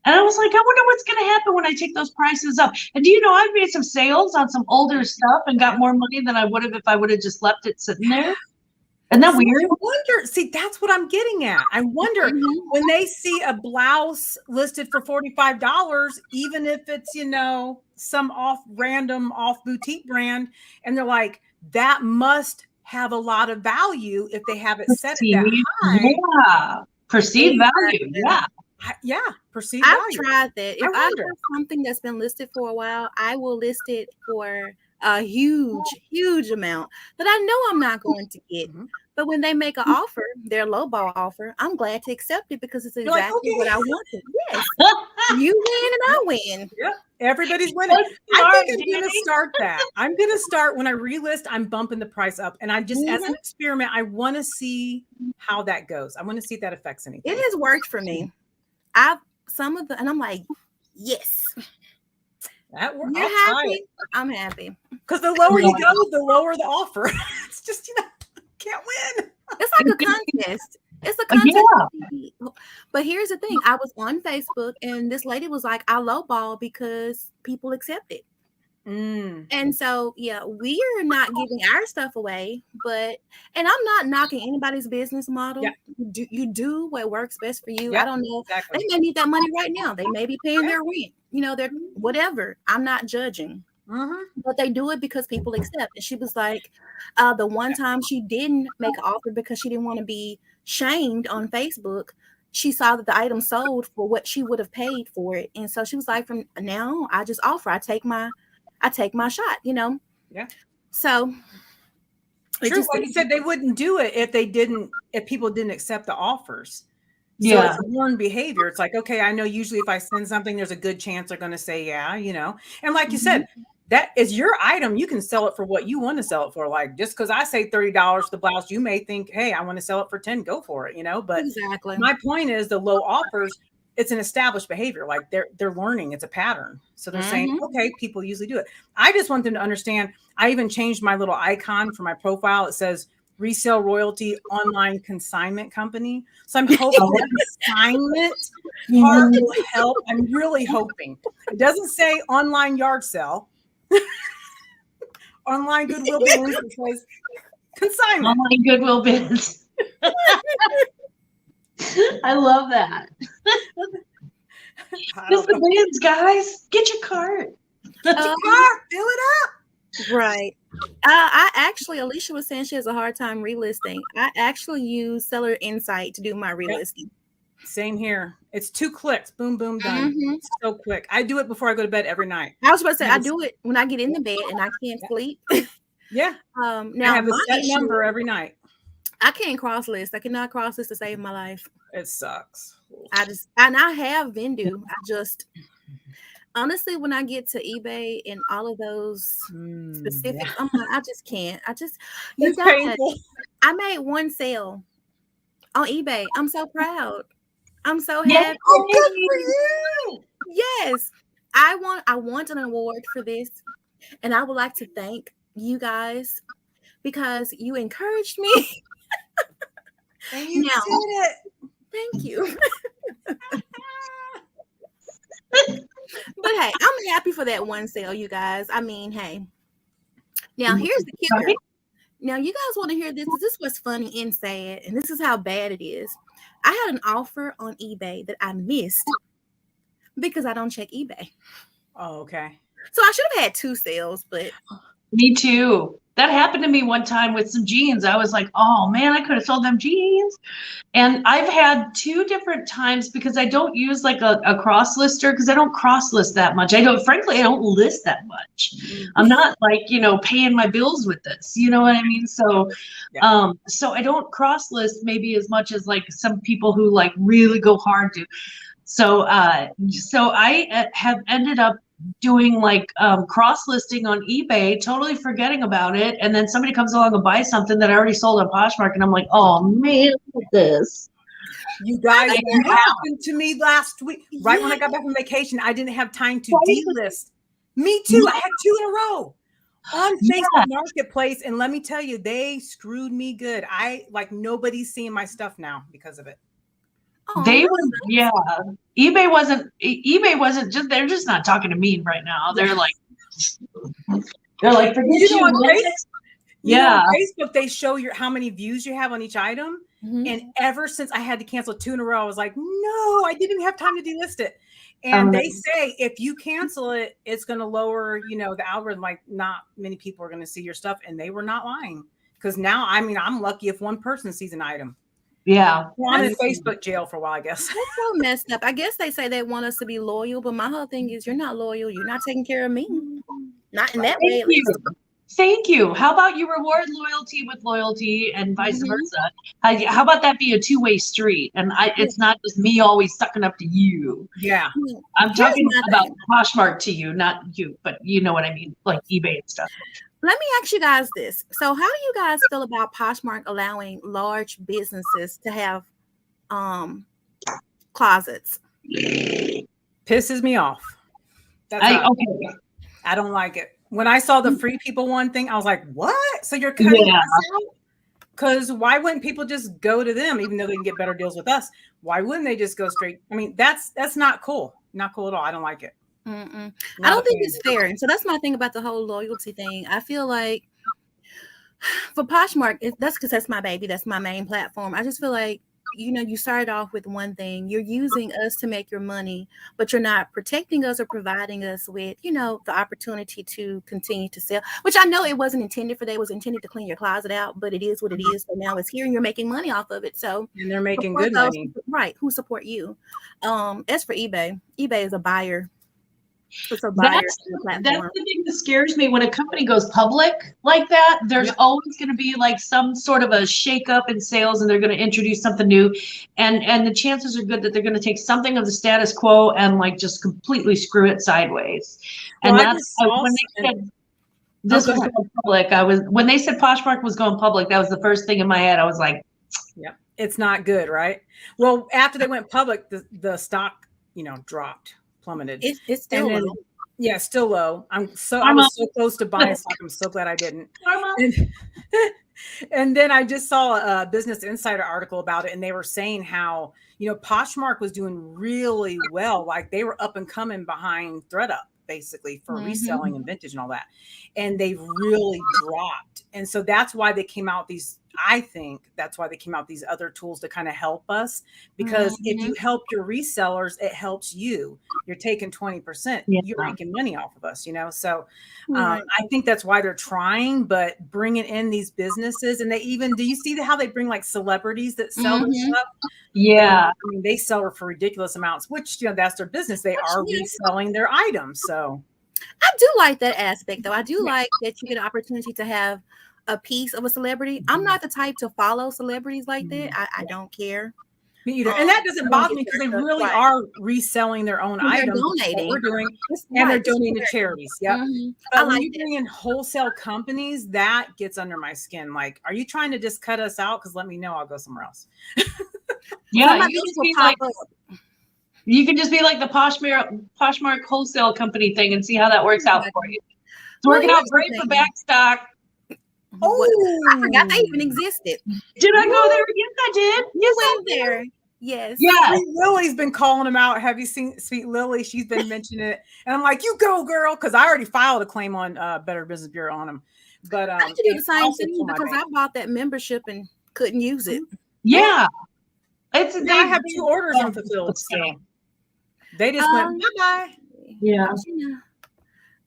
A: And I was like, I wonder what's going to happen when I take those prices up. And do you know, I've made some sales on some older stuff and got more money than I would have if I would have just left it sitting there. Isn't that weird?
C: I wonder, see, that's what I'm getting at. I wonder when they see a blouse listed for $45, even if it's, some random off boutique brand, and they're like, that must have a lot of value if they have it set at that high.
A: Yeah. Perceived value. Yeah.
C: Yeah. Perceived value.
B: I've tried that. If I have something that's been listed for a while, I will list it for a huge amount that I know I'm not going to get. But when they make an offer, their lowball offer, I'm glad to accept it, because it's exactly what I wanted. Yes. You win and I win.
C: Yeah. Everybody's winning. I think I'm going to start that. I'm going to start when I relist, I'm bumping the price up. And I just, as an experiment, I want to see how that goes. I want to see if that affects anything.
B: It has worked for me. And I'm like, yes.
C: That works.
B: You're happy? I'm happy.
C: Because the lower you go, the lower the offer. It's just, can't win.
B: It's like a contest. It's a contest. Yeah. But here's the thing. I was on Facebook and this lady was like, I lowball because people accept it. And so, we are not giving our stuff away, and I'm not knocking anybody's business model. Yeah. You do what works best for you. I don't know. Exactly. They may need that money right now. They may be paying their rent. They're whatever. I'm not judging. But they do it because people accept. And she was like, the one time she didn't make an offer because she didn't want to be shamed on Facebook, she saw that the item sold for what she would have paid for it. And so she was like, from now on, I just offer. I take my shot, Yeah. So
C: true, like you said, they wouldn't do it if people didn't accept the offers. So it's a learned behavior. It's like, okay, I know usually if I send something, there's a good chance they're going to say, yeah, And like you said, that is your item. You can sell it for what you want to sell it for. Like, just because I say $30 for the blouse, you may think, hey, I want to sell it for 10, go for it, But
B: exactly.
C: My point is, the low offers, it's an established behavior. Like they're learning. It's a pattern. So they're saying, okay, people usually do it. I just want them to understand. I even changed my little icon for my profile. It says Resell Royalty Online Consignment Company. So I'm hoping the consignment part will help. I'm really hoping. It doesn't say online yard sale. Online Goodwill bins. It says consignment.
A: Online Goodwill bins. I love that. Just the bins, guys. Get your cart.
C: Fill it up.
B: Right. I actually, Alicia was saying she has a hard time relisting. I actually use Seller Insight to do my relisting.
C: Same here. It's 2 clicks. Boom, boom, done. It's so quick. I do it before I go to bed every night.
B: I was about to say, I do it when I get in the bed and I can't sleep.
C: Yeah.
B: Now
C: I have a set number every night.
B: I can't cross list. I cannot cross list to save my life.
C: It sucks.
B: I have Vendu. Honestly, when I get to eBay and all of those specifics, I'm like, I just can't. You guys, I made 1 sale on eBay. I'm so proud. I'm so happy.
C: Oh, good for you.
B: Yes. I want an award for this. And I would like to thank you guys because you encouraged me.
C: And you did it.
B: Thank you. But hey, I'm happy for that 1 sale, you guys. I mean, hey. Now here's the kicker. Now you guys want to hear this? This was funny and sad, and this is how bad it is. I had an offer on eBay that I missed because I don't check eBay.
C: Oh, okay.
B: So I should have had 2 sales, but
A: me too. That happened to me one time with some jeans. I was like, oh man, I could have sold them jeans. And I've had 2 different times because I don't use like a cross lister because I don't cross list that much. Frankly, I don't list that much. I'm not like, paying my bills with this, you know what I mean? So, so I don't cross list maybe as much as like some people who like really go hard to. So, so I have ended up doing like cross listing on eBay, totally forgetting about it, and then somebody comes along and buys something that I already sold on Poshmark, and I'm like, oh man, look at this.
C: You guys, it happened to me last week. Right when I got back from vacation, I didn't have time to delist. Me too. I had 2 in a row on Facebook Marketplace, and let me tell you, they screwed me good. Nobody's seeing my stuff now because of it.
A: They were, eBay wasn't just, they're just not talking to me right now. They're like, forget you.
C: On Facebook, they show how many views you have on each item. And ever since I had to cancel 2 in a row, I was like, no, I didn't have time to delist it. And they say, if you cancel it, it's going to lower, the algorithm, like not many people are going to see your stuff. And they were not lying. Because now, I'm lucky if 1 person sees an item.
A: Yeah.
C: I'm in Facebook jail for a while, I guess.
B: That's so messed up. I guess they say they want us to be loyal, but my whole thing is you're not loyal. You're not taking care of me. Not in that way.
A: Thank you. How about you reward loyalty with loyalty and vice versa? How about that be a 2-way street? And it's not just me always sucking up to you.
C: Yeah.
A: I'm talking about Poshmark to you, not you, but you know what I mean, like eBay and stuff.
B: Let me ask you guys this. So how do you guys feel about Poshmark allowing large businesses to have closets?
C: Pisses me off. I don't like it. When I saw the free people one thing, I was like, what? So you're cutting us out? Because why wouldn't people just go to them, even though they can get better deals with us? Why wouldn't they just go straight? I mean, that's not cool. Not cool at all. I don't like it.
B: I don't think it's fair. And so that's my thing about the whole loyalty thing. I feel like for Poshmark, that's because that's my baby. That's my main platform. I just feel like, you started off with one thing. You're using us to make your money, but you're not protecting us or providing us with, the opportunity to continue to sell, which I know it wasn't intended for. It was intended to clean your closet out, but it is what it is. So now it's here and you're making money off of it. So
C: and they're making good money.
B: Right. Who support you? As for eBay is a buyer.
A: That's the thing that scares me when a company goes public like that. There's always going to be like some sort of a shakeup in sales, and they're going to introduce something new, and the chances are good that they're going to take something of the status quo and like just completely screw it sideways. And that's when they said this was going public. When they said Poshmark was going public, that was the first thing in my head. I was like,
C: yeah, it's not good, right? Well, after they went public, the stock dropped. Plummeted.
B: It's still low.
C: Yeah, still low. I was so close to buying stock. I'm so glad I didn't. And then I just saw a Business Insider article about it, and they were saying how Poshmark was doing really well, like they were up and coming behind ThreadUp basically for reselling and vintage and all that, and they really dropped. And so that's why they came out with these I think that's why they came out with these other tools to kind of help us, because if you help your resellers, it helps you. You're taking 20%, you're making money off of us, So I think that's why they're trying, but bringing in these businesses, and do you see how they bring like celebrities that sell this stuff?
A: Yeah.
C: I mean, they sell her for ridiculous amounts, which, that's their business. They are reselling their items. So
B: I do like that aspect, though. I do like that you get an opportunity to have a piece of a celebrity. I'm not the type to follow celebrities like that. I don't care.
C: Me either. And that doesn't bother me because they really are reselling their own items.
B: Donating.
C: We're doing, and they're donating to charities. Yep. But when you bring in wholesale companies, that gets under my skin. Like, are you trying to just cut us out? Because let me know, I'll go somewhere else.
A: Yeah, you can just be like the Poshmark wholesale company thing and see how that works out for you. It's working out great for Backstock.
B: Oh, I forgot they even existed.
A: Did I go there? Yes, I did. Yes,
B: I went there. Yes.
A: Yeah.
C: Lily's been calling them out. Have you seen Sweet Lily? She's been mentioning it. And I'm like, you go, girl. Because I already filed a claim on Better Business Bureau on them. But
B: I should do the same thing because I bought that membership and couldn't use it.
A: Yeah.
C: I have 2 orders unfulfilled still. They just went bye-bye.
A: Yeah.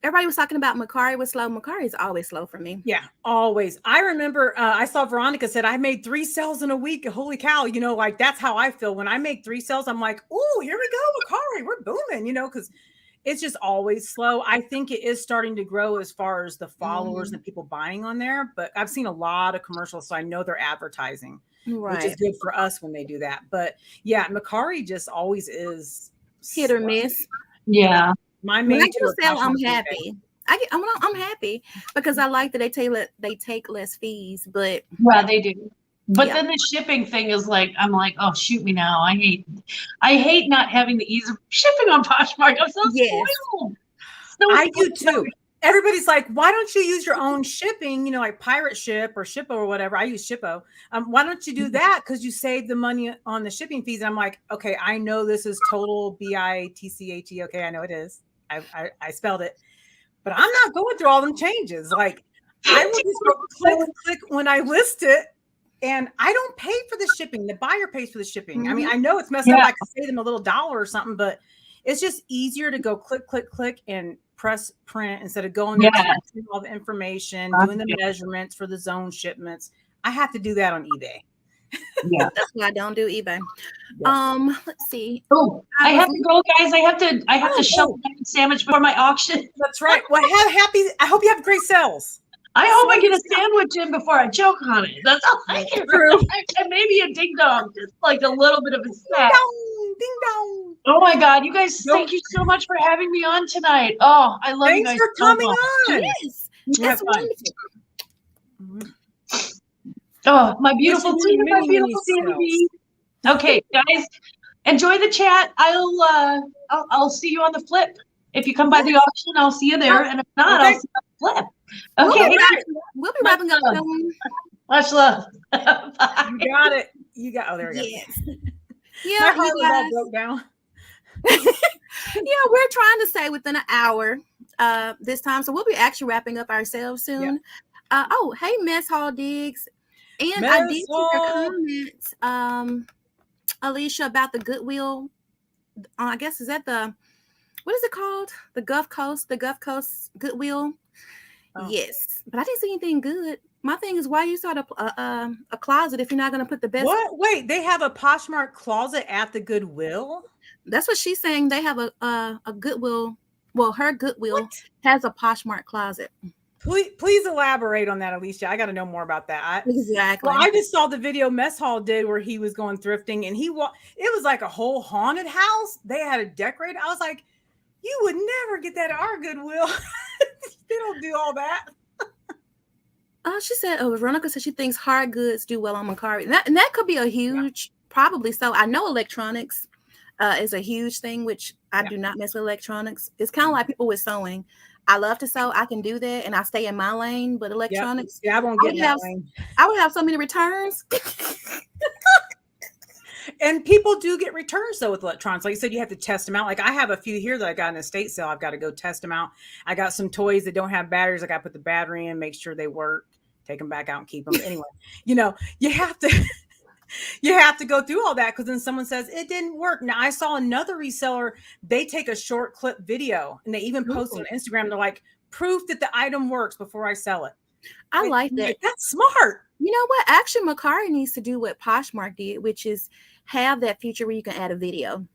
B: Everybody was talking about Macari was slow. Macari is always slow for me.
C: Yeah, always. I remember I saw Veronica said, I made 3 sales in a week. Holy cow. Like that's how I feel. When I make 3 sales, I'm like, oh, here we go, Macari. We're booming, because it's just always slow. I think it is starting to grow as far as the followers and people buying on there. But I've seen a lot of commercials, so I know they're advertising, which is good for us when they do that. But yeah, Macari just always is
B: hit or miss.
A: Yeah.
B: When I do sell, I'm happy. I'm happy because I like that they take less fees, but
A: yeah, they do. But then the shipping thing is like, I'm like, oh, shoot me now. I hate not having the ease of shipping on Poshmark. I'm so spoiled.
C: I do too. Everybody's like, why don't you use your own shipping? Like Pirate Ship or Shippo or whatever. I use Shippo. Why don't you do that? Because you save the money on the shipping fees. And I'm like, okay, I know this is total BITCHE. Okay, I know it is. I spelled it, but I'm not going through all them changes. Like I will just click when I list it, and I don't pay for the shipping. The buyer pays for the shipping. I mean, I know it's messed up. I could save them a little dollar or something, but it's just easier to go click and press print instead of going there to all the information, doing the measurements for the zone shipments. I have to do that on eBay.
A: Yeah,
B: that's why I don't do eBay. Let's see.
A: Oh, I have to go, guys. I have to shove my sandwich before my auction.
C: That's right. Well, I hope you have great sales.
A: I hope I get a sandwich in before I choke on it. That's all I can do. And maybe a ding dong, just like a little bit of a snack.
C: Ding dong.
A: Oh my God, you guys! Thank you so much for having me on tonight. Oh, I love you guys.
C: Thanks for coming on.
B: Yes, that's wonderful.
A: Oh, my beautiful team, my beautiful CMV. Okay, guys, enjoy the chat. I'll see you on the flip. If you come by the auction, I'll see you there, and if not, I'll see you on the flip. Okay,
B: we'll be wrapping up soon.
A: Much love.
C: Bye. You got it. Oh, there we go.
B: Yes.
C: My heart was all broke down.
B: Yeah, we're trying to stay within an hour this time, so we'll be actually wrapping up ourselves soon. Yep. Oh, hey, Mess Hall Diggs. And I did see your comments, Alicia, about the Goodwill. I guess is that what is it called? The Gulf Coast Goodwill. Oh. Yes, but I didn't see anything good. My thing is, why you start a closet if you're not going to put the best?
C: What? Wait, they have a Poshmark closet at the Goodwill?
B: That's what she's saying. They have a Goodwill. Well, her Goodwill has a Poshmark closet.
C: Please elaborate on that, Alicia. I got to know more about that.
B: Exactly.
C: Well, I just saw the video Mess Hall did where he was going thrifting, and it was like a whole haunted house. They had it decorated. I was like, you would never get that at our Goodwill. They don't do all that.
B: She said, Veronica said she thinks hard goods do well on Macari. And that could be a huge, probably so. I know electronics is a huge thing, which I do not mess with electronics. It's kind of like people with sewing. I love to sew. I can do that, and I stay in my lane. But electronics,
C: I won't get in that lane.
B: I would have so many returns.
C: And people do get returns though with electronics. Like you said, you have to test them out. Like I have a few here that I got in a estate sale. I've got to go test them out. I got some toys that don't have batteries. I got to put the battery in, make sure they work. take them back out and keep them. Anyway, you know, you have to you have to go through all that because then someone says it didn't work. Now I saw another reseller, they take a short clip video and they even post on Instagram. They're like, proof that the item works before I sell it.
B: I like that.
C: That's smart.
B: You know what? Actually, Mercari needs to do what Poshmark did, which is have that feature where you can add a video.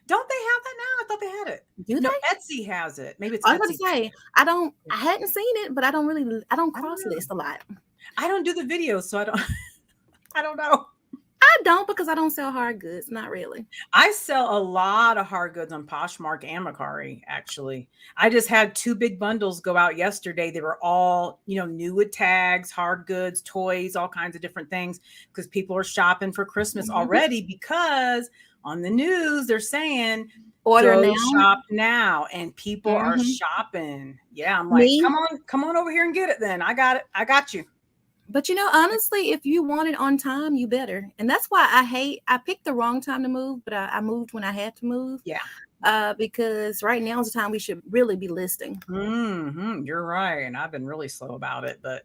C: Don't they have that now? I thought they had it.
B: Do
C: no,
B: they?
C: Etsy has it. Maybe it's
B: I was
C: Etsy.
B: going to say, I hadn't seen it, but I don't cross list a lot.
C: I don't do the videos, so I don't know.
B: I don't because I don't sell hard goods. Not really.
C: I sell a lot of hard goods on Poshmark and Mercari, actually. I just had 2 big bundles go out yesterday. They were all, you know, new with tags, hard goods, toys, all kinds of different things because people are shopping for Christmas already because on the news, they're saying
B: order now,
C: shop now, and people are shopping. Yeah, I'm like, come on over here and get it then. I got it. I got you.
B: But you know, honestly, if you want it on time, you better. And that's why I picked the wrong time to move, but I moved when I had to move.
C: Yeah.
B: Because right now is the time we should really be listing.
C: You're right. And I've been really slow about it. But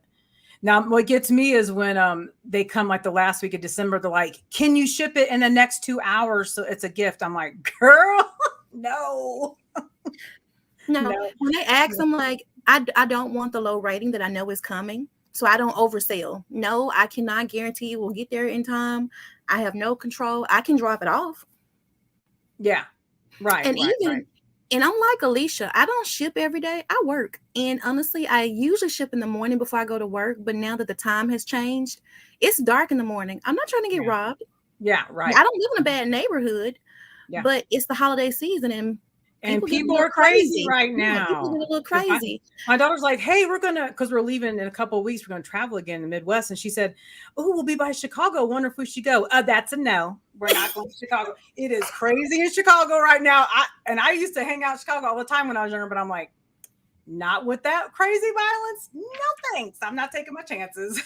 C: now what gets me is when they come like the last week of December, they're like, can you ship it in the next 2 hours? So it's a gift. I'm like, girl, no.
B: No. When I ask them, like, I don't want the low rating that I know is coming. So I don't oversell. No, I cannot guarantee it will get there in time. I have no control. I can drop it off.
C: Yeah. Right.
B: And and I'm like Alicia, I don't ship every day. I work. And honestly, I usually ship in the morning before I go to work. But now that the time has changed, it's dark in the morning. I'm not trying to get robbed.
C: Yeah, right.
B: I don't live in a bad neighborhood, but it's the holiday season and
C: people are crazy right now.
B: Yeah, people get a little crazy.
C: My daughter's like, hey, because we're leaving in a couple of weeks. We're going to travel again in the Midwest. And she said, oh, we'll be by Chicago. Wonder if we should go. That's a no. We're not going to Chicago. It is crazy in Chicago right now. I used to hang out in Chicago all the time when I was younger, but I'm like, not with that crazy violence. No, thanks. I'm not taking my chances.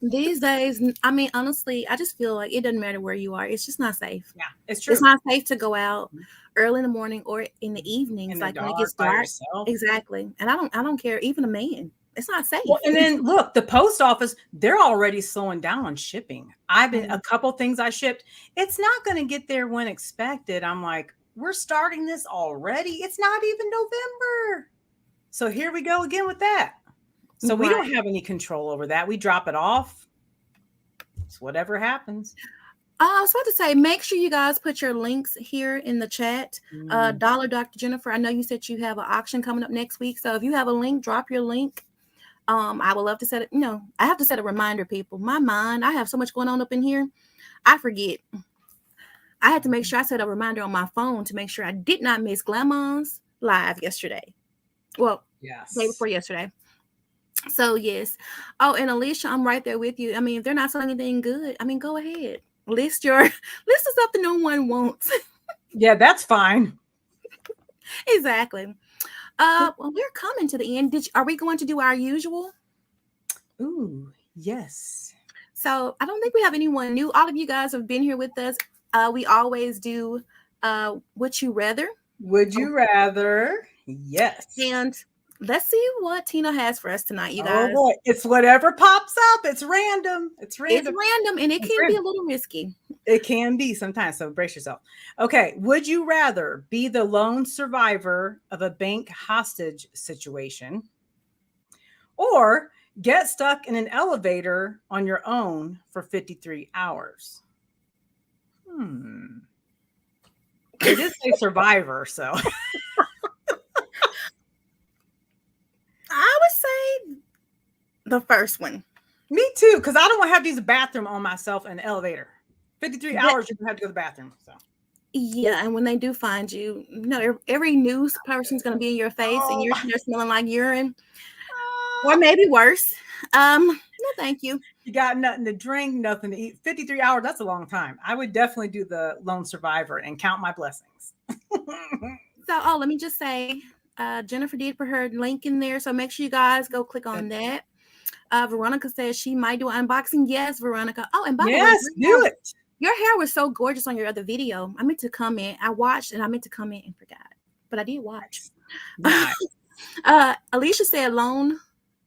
B: These days, I mean, honestly, I just feel like it doesn't matter where you are. It's just not safe.
C: Yeah, it's true.
B: It's not safe to go out early in the morning or in the evenings, like when it gets dark. Exactly. And I don't care. Even a man, it's not safe.
C: Well, and then look, the post office, they're already slowing down on shipping. I've been a couple things I shipped. It's not going to get there when expected. I'm like, we're starting this already. It's not even November. So here we go again with that. So we don't have any control over that. We drop it off. It's whatever happens.
B: I was about to say, make sure you guys put your links here in the chat. Dollar Dr. Jennifer, I know you said you have an auction coming up next week. So if you have a link, drop your link. I would love to set it. You know, I have to set a reminder, people. My mind, I have so much going on up in here. I forget. I had to make sure I set a reminder on my phone to make sure I did not miss Glamon's live yesterday. Well, day before yesterday. So yes. Oh, and Alicia, I'm right there with you. I mean, if they're not selling anything good, I mean, go ahead. List is something no one wants.
C: Yeah, that's fine.
B: Exactly. Well, we're coming to the end. Are we going to do our usual?
C: Ooh, yes.
B: So I don't think we have anyone new. All of you guys have been here with us. We always do Would You Rather?
C: Would you rather? Yes.
B: And let's see what Tina has for us tonight, you guys.
C: Oh boy, it's whatever pops up. It's random. It's random.
B: It's random, and it can be a little risky.
C: It can be sometimes, so brace yourself. Okay, would you rather be the lone survivor of a bank hostage situation or get stuck in an elevator on your own for 53 hours? It did say survivor, so...
B: I would say the first one.
C: Me too, because I don't want to have to use a bathroom on myself in the elevator. 53 hours, you're going to have to go to the bathroom. So.
B: Yeah, and when they do find you, every news person's going to be in your face and they're smelling like urine. Or maybe worse. No, thank you.
C: You got nothing to drink, nothing to eat. 53 hours, that's a long time. I would definitely do the lone survivor and count my blessings.
B: So, let me just say, Jennifer did put her link in there, so make sure you guys go click on that. Veronica says she might do an unboxing. Yes, Veronica. Oh, and by the way,
C: do it.
B: Your hair was so gorgeous on your other video. I meant to comment. I watched and I meant to comment and forgot, but I did watch.
C: Nice.
B: Alicia said lone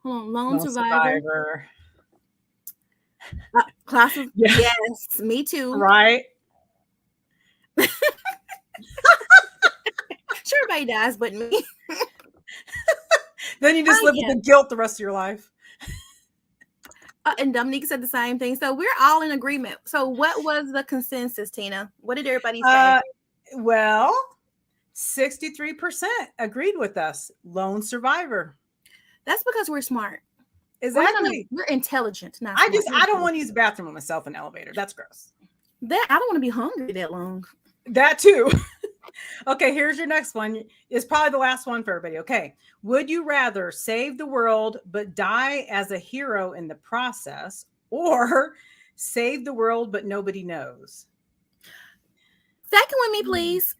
B: survivor. Classes.
C: Yeah.
B: Yes, me too.
C: Right.
B: Sure, everybody dies, but me.
C: Then you just live with the guilt the rest of your life.
B: And Dominique said the same thing. So we're all in agreement. So what was the consensus, Tina? What did everybody say?
C: Well, 63% agreed with us. Lone survivor.
B: That's because we're smart.
C: Exactly.
B: We're intelligent.
C: I don't want to use the bathroom with myself in an elevator. That's gross.
B: I don't want to be hungry that long.
C: That too. Okay, here's your next one. It's probably the last one for everybody. Okay. Would you rather save the world but die as a hero in the process, or save the world but nobody knows?
B: Second one, me, please.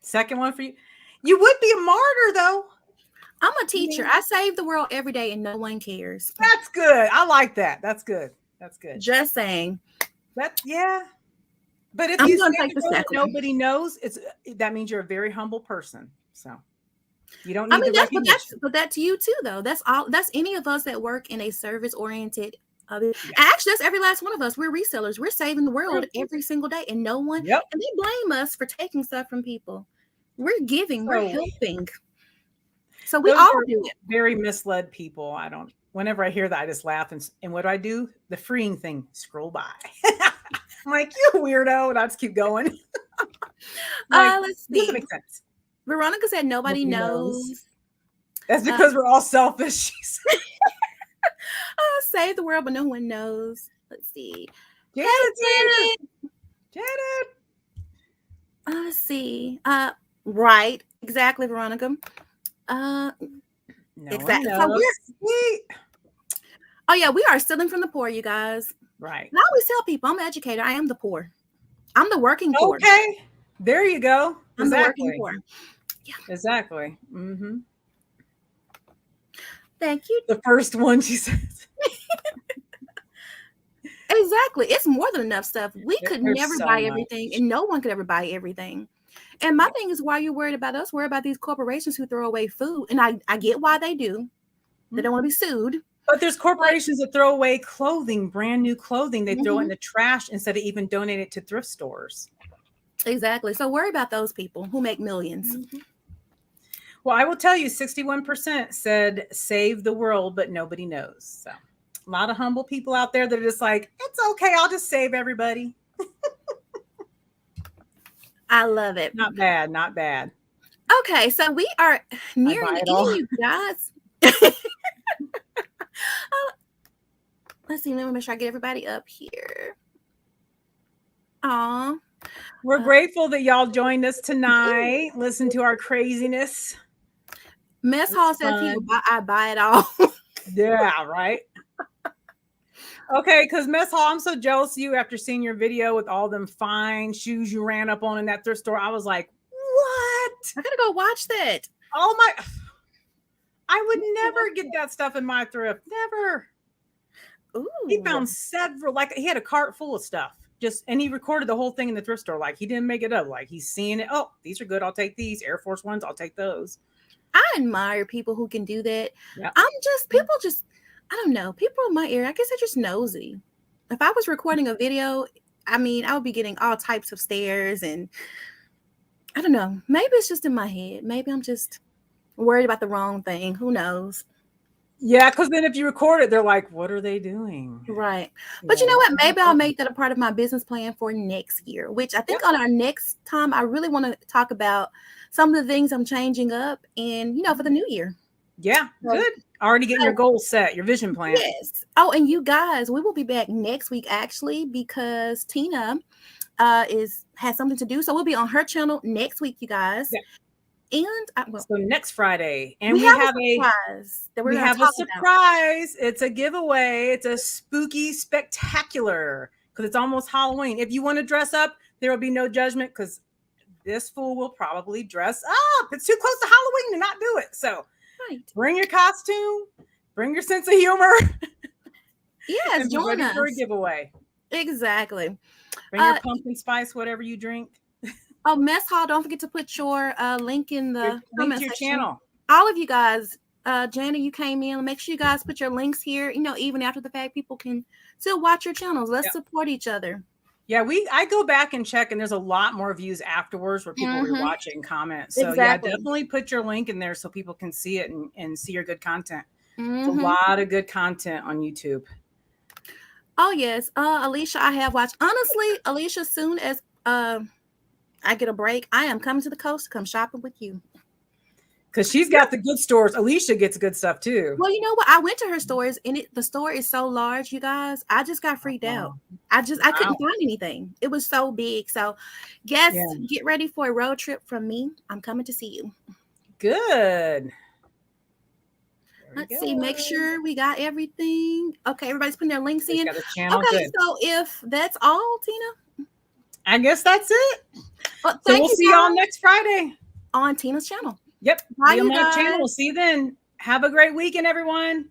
C: Second one for you. You would be a martyr, though.
B: I'm a teacher. I save the world every day and no one cares.
C: That's good. I like that. That's good. That's good.
B: Just saying.
C: Yeah. But if
B: I'm
C: you
B: gonna
C: save
B: take
C: the
B: the
C: world
B: second
C: and
B: one.
C: nobody knows, that means you're a very humble person. So you don't need
B: I mean,
C: the recognition.
B: but that's you too, though. That's all. That's any of us that work in a service-oriented. Actually, that's every last one of us. We're resellers. We're saving the world every single day, and no one.
C: Yep.
B: And they blame us for taking stuff from people. We're giving. We're helping. So we all do it.
C: Very misled people. Whenever I hear that, I just laugh. And what do? The freeing thing, scroll by. I'm like, you weirdo. And I just keep going.
B: Let's see.
C: Doesn't make sense.
B: Veronica said nobody knows.
C: That's because we're all selfish. She said.
B: Save the world, but no one knows. Let's see.
C: Janet.
B: Let's see. Right. Exactly, Veronica. Exactly. So we are stealing from the poor, you guys.
C: Right.
B: And I always tell people I'm an educator. I am the poor. I'm the working poor.
C: Okay. There you go.
B: I'm the working poor.
C: Yeah. Exactly. Mm-hmm.
B: Thank you.
C: The first one, she says.
B: Exactly. It's more than enough stuff. We could never buy everything, and no one could ever buy everything. And my thing is, why you're worried about us? Worry about these corporations who throw away food. And I get why they do. They don't want to be sued.
C: But there's corporations that throw away clothing, brand new clothing. They throw it in the trash instead of even donate it to thrift stores.
B: Exactly. So worry about those people who make millions.
C: Well, I will tell you, 61% said save the world, but nobody knows. So a lot of humble people out there that are just like, it's okay. I'll just save everybody.
B: I love it.
C: Not bad. Not bad.
B: Okay. So we are nearing the end, you guys. Let's see. Let me make sure I get everybody up here.
C: We're grateful that y'all joined us tonight. Listen to our craziness.
B: Mess Hall said I buy it all.
C: Yeah, right. Okay, because Mess Hall, I'm so jealous of you after seeing your video with all them fine shoes you ran up on in that thrift store. I was like, what?
B: I gotta go watch that.
C: Oh my. I would never get that stuff in my thrift. Never.
B: Ooh.
C: He found several, like he had a cart full of stuff. And he recorded the whole thing in the thrift store. Like he didn't make it up. Like he's seeing it. Oh, these are good. I'll take these. Air Force Ones. I'll take those.
B: I admire people who can do that.
C: Yeah.
B: I don't know. People in my area, I guess they're just nosy. If I was recording a video, I mean, I would be getting all types of stares, and I don't know. Maybe it's just in my head. Maybe I'm just worried about the wrong thing. Who knows?
C: Yeah, because then if you record it, they're like, what are they doing?
B: Right. But you know what? Maybe I'll make that a part of my business plan for next year, which I think on our next time, I really want to talk about some of the things I'm changing up and, for the new year.
C: Yeah, good. Already getting your goals set, your vision plan.
B: Yes. Oh, and you guys, we will be back next week, actually, because Tina has something to do. So we'll be on her channel next week, you guys. Yeah. And
C: so next Friday, and
B: we have a surprise that
C: we have a surprise. It's a giveaway. It's a spooky spectacular because it's almost Halloween. If you want to dress up, there will be no judgment because this fool will probably dress up. It's too close to Halloween to not do it. So bring your costume, bring your sense of humor.
B: Yes,
C: and
B: join us
C: for a giveaway.
B: Exactly.
C: Bring your pumpkin spice, whatever you drink.
B: Oh, Mess Hall, don't forget to put your link in the comment section.
C: Channel.
B: All of you guys, Janet, you came in. Make sure you guys put your links here. Even after the fact, people can to watch your channels. Let's
C: Yeah.
B: support each other.
C: Yeah, I go back and check, and there's a lot more views afterwards where people were watching comments. So
B: Exactly.
C: yeah, definitely put your link in there so people can see it and see your good content. It's a
B: Mm-hmm.
C: lot of good content on YouTube.
B: Oh yes, Alicia, I have watched. Honestly, Alicia, soon as I get a break, I am coming to the coast to come shopping with you.
C: Because she's got the good stores. Alicia gets good stuff too.
B: Well, you know what? I went to her stores, and the store is so large, you guys. I just got freaked out. I couldn't find anything. It was so big. So, guests, get ready for a road trip from me. I'm coming to see you.
C: Good.
B: Let's see. Make sure we got everything. Okay, everybody's putting their links in.
C: Got a channel.
B: Okay,
C: good.
B: so if that's all, Tina,
C: I guess that's it.
B: well,
C: So we'll see y'all next Friday
B: on Tina's channel.
C: Yep.
B: Bye,
C: Be on
B: you
C: my
B: guys.
C: channel. We'll see you then. Have a great weekend, everyone.